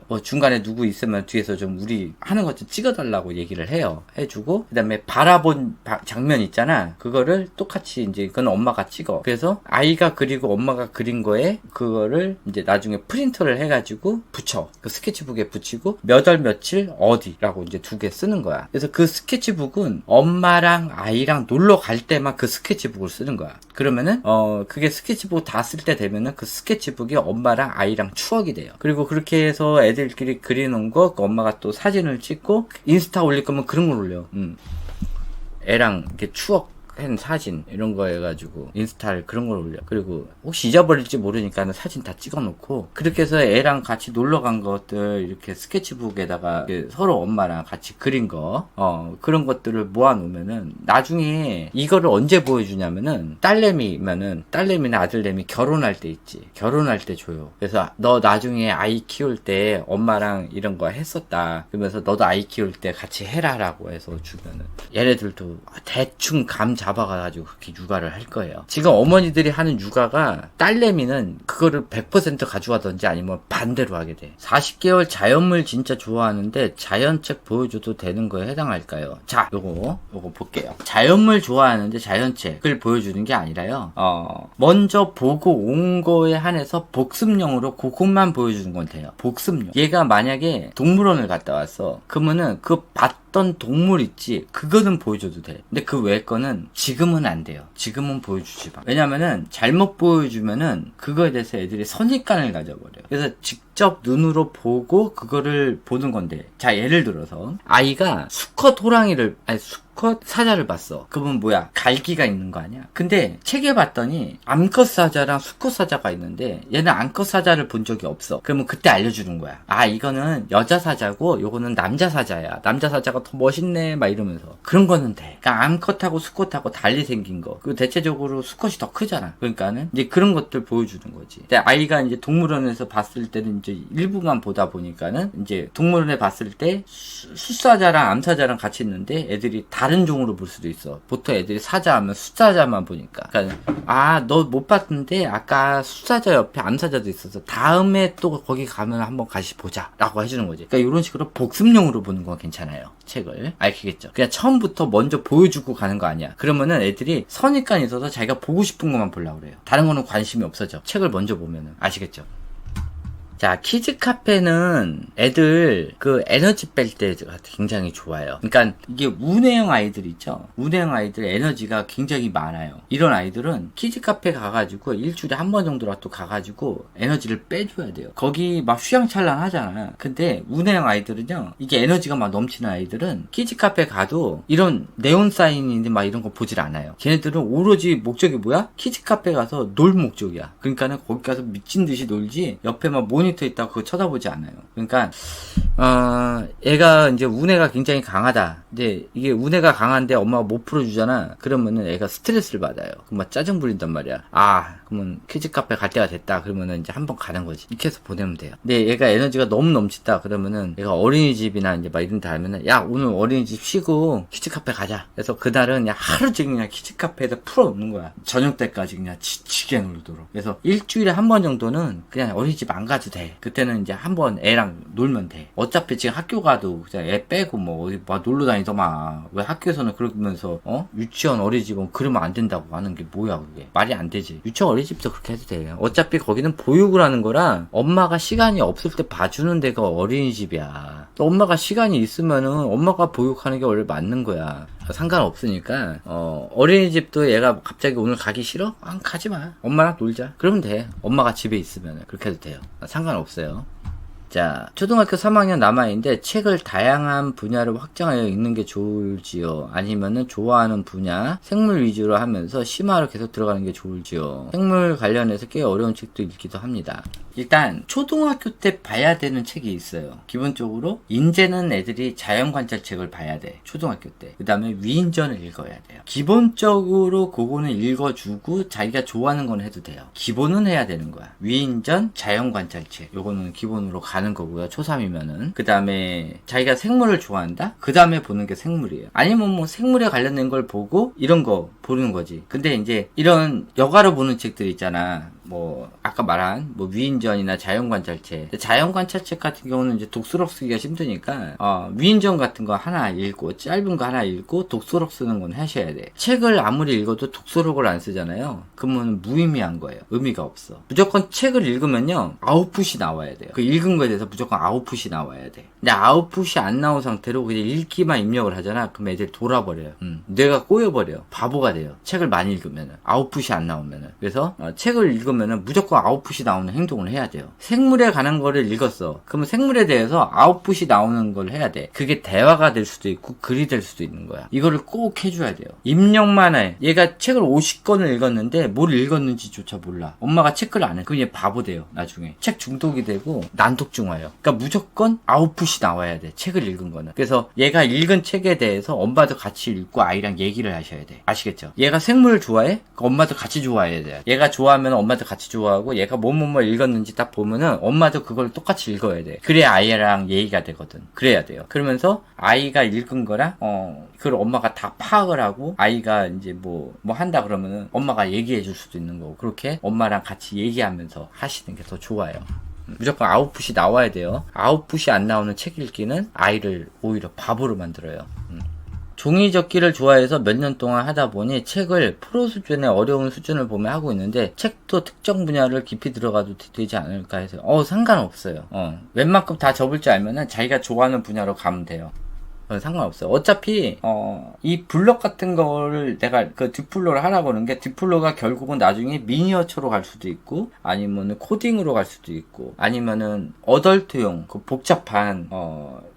뭐 중간에 누구 있으면 뒤에서 좀 우리 하는 것 좀 찍어달라고 얘기를 해요. 해주고 그 다음에 바라본 장면 있잖아. 그거를 똑같이 이제 그건 엄마가 찍어. 그래서 아이가 그리고 엄마가 그린 거에 그거를 이제 나중에 프린터를 해가지고 붙여. 그 스케치북에 붙이고 몇 월 며칠 어디라고 이제 2개 쓰는 거야. 그래서 그 스케치북은 엄마랑 아이랑 놀러 갈 때만 그 스케치북을 쓰는 거야. 그러면은 그게 스케치북 다 쓸 때 되면은 그 스케치북이 엄마랑 아이랑 추억이 돼요. 그리고 그렇게 해서 애들끼리 그리는 거 그 엄마가 또 사진을 찍고 인스타 올릴 거면 그런 걸 올려. 애랑 이렇게 추억 한 사진 이런 거 해가지고 인스타를 그런 걸 올려. 그리고 혹시 잊어버릴지 모르니까 사진 다 찍어놓고 그렇게 해서 애랑 같이 놀러 간 것들 이렇게 스케치북에다가 서로 엄마랑 같이 그린 거 그런 것들을 모아놓으면은 나중에 이거를 언제 보여주냐면은 딸내미나 아들내미 결혼할 때 있지. 결혼할 때 줘요. 그래서 너 나중에 아이 키울 때 엄마랑 이런 거 했었다. 그러면서 너도 아이 키울 때 같이 해라라고 해서 주면은 얘네들도 대충 감 잡아가지고 그렇게 육아를 할 거예요. 지금 어머니들이 하는 육아가 딸내미는 그거를 100% 가져가든지 아니면 반대로 하게 돼. 40개월 자연물 진짜 좋아하는데 자연책 보여줘도 되는 거에 해당할까요? 자, 요거 볼게요. 자연물 좋아하는데 자연책을 보여주는 게 아니라요. 먼저 보고 온 거에 한해서 복습용으로 그것만 보여주는 건 돼요. 복습용. 얘가 만약에 동물원을 갔다 왔어. 그러면은 그 봤던 동물 있지. 그거는 보여줘도 돼. 근데 그 외의 거는 지금은 안 돼요. 지금은 보여주지 마. 왜냐면은 잘못 보여주면은 그거에 대해서 애들이 선입관을 가져버려요. 그래서 직접 눈으로 보고 그거를 보는 건데, 자, 예를 들어서 아이가 수컷 사자를 봤어. 그러면 뭐야? 갈기가 있는 거 아니야? 근데 책에 봤더니 암컷 사자랑 수컷 사자가 있는데 얘는 암컷 사자를 본 적이 없어. 그러면 그때 알려주는 거야. 이거는 여자 사자고 요거는 남자 사자야. 남자 사자가 더 멋있네 막 이러면서. 그런 거는 돼. 그러니까 암컷하고 수컷하고 달리 생긴 거. 그리고 대체적으로 수컷이 더 크잖아. 그러니까는 이제 그런 것들 보여주는 거지. 근데 아이가 이제 동물원에서 봤을 때는 이제 일부만 보다 보니까는 이제 동물원에 봤을 때 숫사자랑 암사자랑 같이 있는데 애들이 다른 종으로 볼 수도 있어. 보통 애들이 사자 하면 숫사자만 보니까. 그러니까 너 못 봤는데 아까 숫사자 옆에 암사자도 있어서 다음에 또 거기 가면 한번 같이 보자 라고 해주는 거지. 그러니까 이런 식으로 복습용으로 보는 건 괜찮아요. 책을. 알겠죠? 그냥 처음부터 먼저 보여주고 가는 거 아니야. 그러면은 애들이 선입관이 있어서 자기가 보고 싶은 것만 보려고 그래요. 다른 거는 관심이 없어져. 책을 먼저 보면은. 아시겠죠? 자, 키즈 카페는 애들 그 에너지 뺄 때가 굉장히 좋아요. 그러니까 이게 운해형 아이들 있죠? 운해형 아이들 에너지가 굉장히 많아요. 이런 아이들은 키즈 카페 가가지고 일주일에 한 번 정도라도 가가지고 에너지를 빼줘야 돼요. 거기 막 휘황찬란 하잖아. 근데 운해형 아이들은요, 이게 에너지가 막 넘치는 아이들은 키즈 카페 가도 이런 네온 사인인데 막 이런 거 보질 않아요. 걔네들은 오로지 목적이 뭐야? 키즈 카페 가서 놀 목적이야. 그러니까는 거기 가서 미친 듯이 놀지 옆에 막 모니터 있다고 그거 쳐다보지 않아요. 그러니까 애가 이제 운해가 굉장히 강하다. 이제 이게 운해가 강한데 엄마가 못 풀어주잖아. 그러면은 애가 스트레스를 받아요. 그럼 막 짜증 부린단 말이야. 그러면 키즈 카페 갈 때가 됐다. 그러면은 이제 한번 가는 거지. 이렇게 해서 보내면 돼요. 근데 얘가 에너지가 너무 넘친다. 그러면은 얘가 어린이집이나 이제 막 이런 데 하면은 야, 오늘 어린이집 쉬고 키즈 카페 가자. 그래서 그날은 그냥 하루 종일 그냥 키즈 카페에다 풀어놓는 거야. 저녁 때까지 그냥 지치게 놀도록. 그래서 일주일에 한 번 정도는 그냥 어린이집 안 가도 돼. 그때는 이제 한번 애랑 놀면 돼. 어차피 지금 학교 가도 그냥 애 빼고 뭐 어디 막 놀러 다니더만. 왜 학교에서는 그러면서 유치원 어린이집은 그러면 안 된다고 하는 게 뭐야 그게. 말이 안 되지. 유치원 어린이집도 그렇게 해도 돼요. 어차피 거기는 보육을 하는 거라 엄마가 시간이 없을 때 봐주는 데가 어린이집이야. 또 엄마가 시간이 있으면은 엄마가 보육하는 게 원래 맞는 거야. 상관없으니까 어린이집도 얘가 갑자기 오늘 가기 싫어? 가지마. 엄마랑 놀자. 그러면 돼. 엄마가 집에 있으면 그렇게 해도 돼요. 상관없어요. 자, 초등학교 3학년 남아있는데 책을 다양한 분야를 확장하여 읽는 게 좋을지요? 아니면은 좋아하는 분야, 생물 위주로 하면서 심화로 계속 들어가는 게 좋을지요? 생물 관련해서 꽤 어려운 책도 읽기도 합니다. 일단 초등학교 때 봐야 되는 책이 있어요. 기본적으로 인제는 애들이 자연관찰책을 봐야 돼. 초등학교 때. 그 다음에 위인전을 읽어야 돼요. 기본적으로 그거는 읽어주고 자기가 좋아하는 건 해도 돼요. 기본은 해야 되는 거야. 위인전, 자연관찰책. 요거는 기본으로 가는 거고요. 초3이면은. 그 다음에 자기가 생물을 좋아한다? 그 다음에 보는 게 생물이에요. 아니면 뭐 생물에 관련된 걸 보고 이런 거 보는 거지. 근데 이제 이런 여가로 보는 책들 있잖아. 뭐 아까 말한 뭐 위인전이나 자연관찰책. 자연관찰책 같은 경우는 이제 독서록 쓰기가 힘드니까 위인전 같은 거 하나 읽고 짧은 거 하나 읽고 독서록 쓰는 건 하셔야 돼. 책을 아무리 읽어도 독서록을 안 쓰잖아요. 그러면 무의미한 거예요. 의미가 없어. 무조건 책을 읽으면요 아웃풋이 나와야 돼요. 그 읽은 거에 대해서 무조건 아웃풋이 나와야 돼. 근데 아웃풋이 안 나온 상태로 그냥 읽기만 입력을 하잖아. 그럼 애들이 돌아버려요. 뇌가 꼬여버려요. 바보가 돼요. 책을 많이 읽으면은 아웃풋이 안 나오면은. 그래서 책을 읽으면은 무조건 아웃풋이 나오는 행동을 해야 돼요. 생물에 관한 거를 읽었어. 그러면 생물에 대해서 아웃풋이 나오는 걸 해야 돼. 그게 대화가 될 수도 있고 글이 될 수도 있는 거야. 이거를 꼭 해줘야 돼요. 입력만 해. 얘가 책을 50권을 읽었는데 뭘 읽었는지조차 몰라. 엄마가 체크를 안 해. 그럼 얘 바보 돼요. 나중에 책 중독이 되고 난독증 와요. 그러니까 무조건 아웃풋이 나와야 돼. 책을 읽은 거는. 그래서 얘가 읽은 책에 대해서 엄마도 같이 읽고 아이랑 얘기를 하셔야 돼. 아시겠죠? 얘가 생물을 좋아해? 엄마도 같이 좋아해야 돼. 얘가 좋아하면 엄마도 같이 좋아하고 얘가 뭐뭐뭐 읽었는지 딱 보면은 엄마도 그걸 똑같이 읽어야 돼. 그래야 아이랑 얘기가 되거든. 그래야 돼요. 그러면서 아이가 읽은 거랑 그걸 엄마가 다 파악을 하고 아이가 이제 뭐 한다 그러면은 엄마가 얘기해 줄 수도 있는 거고 그렇게 엄마랑 같이 얘기하면서 하시는 게 더 좋아요. 무조건 아웃풋이 나와야 돼요. 아웃풋이 안 나오는 책 읽기는 아이를 오히려 바보로 만들어요. 종이 접기를 좋아해서 몇 년 동안 하다 보니 책을 프로 수준의 어려운 수준을 보며 하고 있는데 책도 특정 분야를 깊이 들어가도 되지 않을까 해서 상관없어요. 웬만큼 다 접을 줄 알면은 자기가 좋아하는 분야로 가면 돼요. 상관없어요. 어차피 이 블럭 같은 거를 내가 그 뒷플로를 하라고 하는 게 뒷플로가 결국은 나중에 미니어처로 갈 수도 있고 아니면은 코딩으로 갈 수도 있고 아니면은 어덜트용 그 복잡한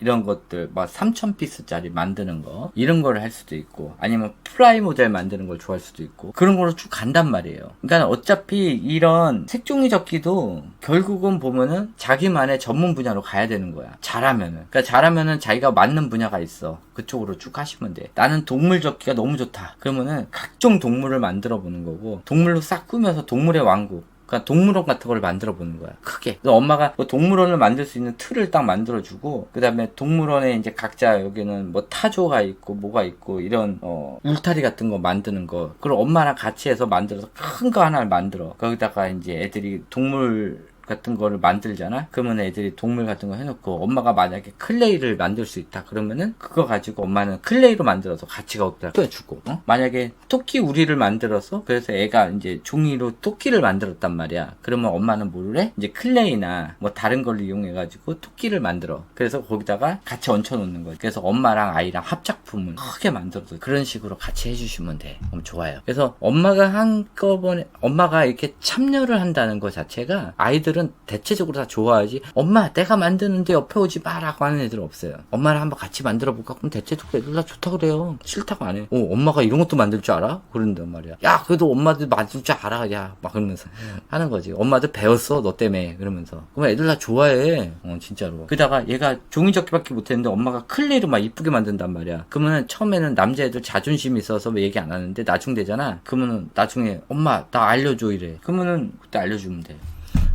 이런 것들 막 3000피스짜리 만드는 거 이런 거를 할 수도 있고 아니면 프라이 모델 만드는 걸 좋아할 수도 있고 그런 거로 쭉 간단 말이에요. 그러니까 어차피 이런 색종이 접기도 결국은 보면은 자기만의 전문 분야로 가야 되는 거야. 잘하면은. 그러니까 잘하면은 자기가 맞는 분야가 있어. 그쪽으로 쭉 하시면 돼. 나는 동물 접기가 너무 좋다. 그러면은 각종 동물을 만들어 보는 거고 동물로 싹 꾸며서 동물의 왕국 그러니까 동물원 같은 걸 만들어 보는 거야. 크게. 그래서 엄마가 동물원을 만들 수 있는 틀을 딱 만들어주고 그 다음에 동물원에 이제 각자 여기는 뭐 타조가 있고 뭐가 있고 이런 울타리 같은 거 만드는 거 그걸 엄마랑 같이 해서 만들어서 큰 거 하나를 만들어. 거기다가 이제 애들이 동물 같은 거를 만들잖아. 그러면 애들이 동물 같은 거 해놓고 엄마가 만약에 클레이를 만들 수 있다 그러면은 그거 가지고 엄마는 클레이로 만들어서 같이 거기다 껴주고, 만약에 토끼 우리를 만들어서 그래서 애가 이제 종이로 토끼를 만들었단 말이야. 그러면 엄마는 뭐를 해? 이제 클레이나 뭐 다른 걸 이용해가지고 토끼를 만들어. 그래서 거기다가 같이 얹혀놓는 거지. 그래서 엄마랑 아이랑 합작품을 크게 만들어서 그런 식으로 같이 해주시면 돼. 그럼 좋아요. 그래서 엄마가 한꺼번에 엄마가 이렇게 참여를 한다는 것 자체가 아이들은 대체적으로 다 좋아하지. 엄마 내가 만드는데 옆에 오지 마라고 하는 애들 없어요. 엄마랑 한번 같이 만들어 볼까? 그럼 대체적으로 애들 다 좋다 그래요. 싫다고 안 해. 엄마가 이런 것도 만들 줄 알아? 그런단 말이야. 야 그래도 엄마도 만들 줄 알아. 야 막 그러면서 하는 거지. 엄마도 배웠어 너 때문에 그러면서. 그러면 애들 다 좋아해. 진짜로. 그러다가 얘가 종이접기밖에 못했는데 엄마가 클레이로 막 이쁘게 만든단 말이야. 그러면 처음에는 남자애들 자존심이 있어서 뭐 얘기 안 하는데 나중 되잖아. 그러면은 나중에 엄마 나 알려줘 이래. 그러면은 그때 알려주면 돼.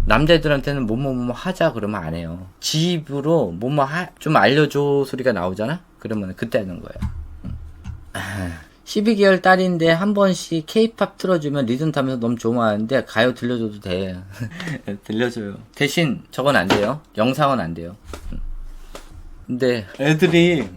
남자애들한테는 뭐뭐 하자 그러면 안 해요. 지 입으로 뭐뭐 좀 알려줘 소리가 나오잖아. 그러면 그때 하는 거예요. 12개월 딸인데 한 번씩 케이팝 틀어주면 리듬 타면서 너무 좋아하는데 가요 들려줘도 돼. 들려줘요. 대신 저건 안 돼요. 영상은 안 돼요. 근데 애들이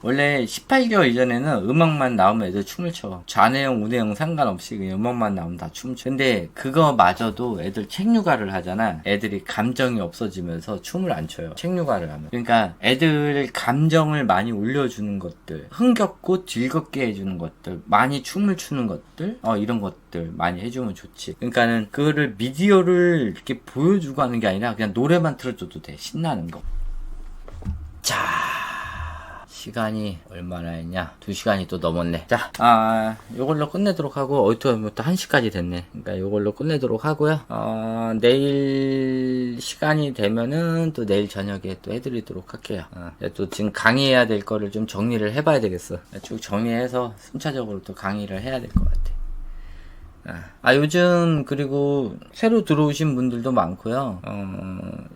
원래 18개월 이전에는 음악만 나오면 애들 춤을 춰. 좌뇌형 우뇌형 상관없이 그냥 음악만 나오면 다 춤을 춰. 근데 그거마저도 애들 책육아를 하잖아. 애들이 감정이 없어지면서 춤을 안 춰요. 책육아를 하면. 그러니까 애들 감정을 많이 올려주는 것들, 흥겹고 즐겁게 해주는 것들, 많이 춤을 추는 것들, 이런 것들 많이 해주면 좋지. 그러니까는 그거를 미디어를 이렇게 보여주고 하는 게 아니라 그냥 노래만 틀어줘도 돼. 신나는 거. 자, 시간이 얼마나 했냐? 2시간이 또 넘었네. 자, 요걸로 끝내도록 하고, 또 1시까지 됐네. 그러니까 요걸로 끝내도록 하고요. 내일 시간이 되면은 또 내일 저녁에 또 해드리도록 할게요. 또 지금 강의해야 될 거를 좀 정리를 해봐야 되겠어. 쭉 정리해서 순차적으로 또 강의를 해야 될 것 같아. 요즘 그리고 새로 들어오신 분들도 많고요.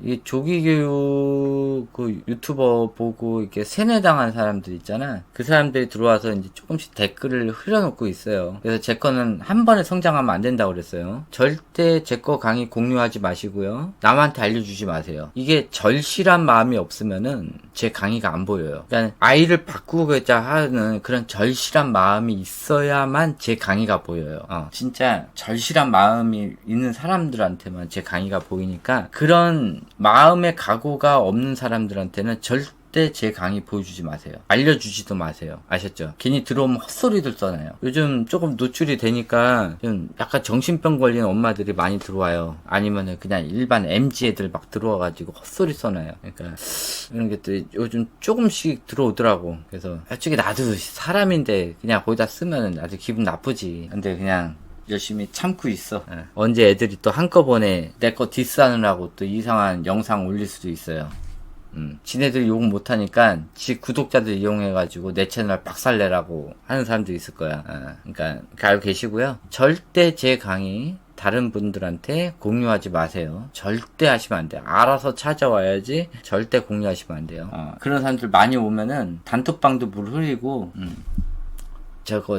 이 조기교육 그 유튜버 보고 이렇게 세뇌당한 사람들 있잖아. 그 사람들이 들어와서 이제 조금씩 댓글을 흘려놓고 있어요. 그래서 제 거는 한 번에 성장하면 안 된다고 그랬어요. 절대 제 거 강의 공유하지 마시고요. 남한테 알려주지 마세요. 이게 절실한 마음이 없으면은 제 강의가 안 보여요. 그러니까 아이를 바꾸고자 하는 그런 절실한 마음이 있어야만 제 강의가 보여요. 진짜 절실한 마음이 있는 사람들한테만 제 강의가 보이니까 그런 마음의 각오가 없는 사람들한테는 절대 제 강의 보여주지 마세요. 알려주지도 마세요. 아셨죠? 괜히 들어오면 헛소리들 써놔요. 요즘 조금 노출이 되니까 좀 약간 정신병 걸린 엄마들이 많이 들어와요. 아니면은 그냥 일반 MZ 애들 막 들어와가지고 헛소리 써놔요. 그러니까 이런 게 또 요즘 조금씩 들어오더라고. 그래서 솔직히 나도 사람인데 그냥 거기다 쓰면은 나도 기분 나쁘지. 근데 그냥 열심히 참고 있어. 언제 애들이 또 한꺼번에 내 거 디스하느라고 또 이상한 영상 올릴 수도 있어요. 지네들 욕 못하니까 지 구독자들 이용해가지고 내 채널 박살내라고 하는 사람도 있을 거야. 그러니까 알고 계시고요. 절대 제 강의 다른 분들한테 공유하지 마세요. 절대 하시면 안 돼요. 알아서 찾아와야지 절대 공유하시면 안 돼요. 그런 사람들 많이 오면은 단톡방도 물 흐리고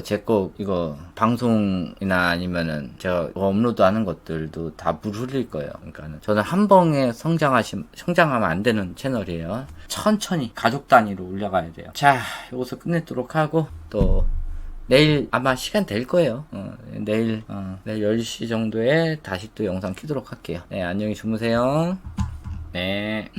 제거 이거 방송이나 아니면은 제가 업로드 하는 것들도 다 물 흘릴 거예요. 그러니까 저는 한 번에 성장하면 안 되는 채널이에요. 천천히 가족 단위로 올려가야 돼요. 자, 여기서 끝내도록 하고 또 내일 아마 시간 될 거예요. 내일 10시 정도에 다시 또 영상 키도록 할게요. 네, 안녕히 주무세요. 네.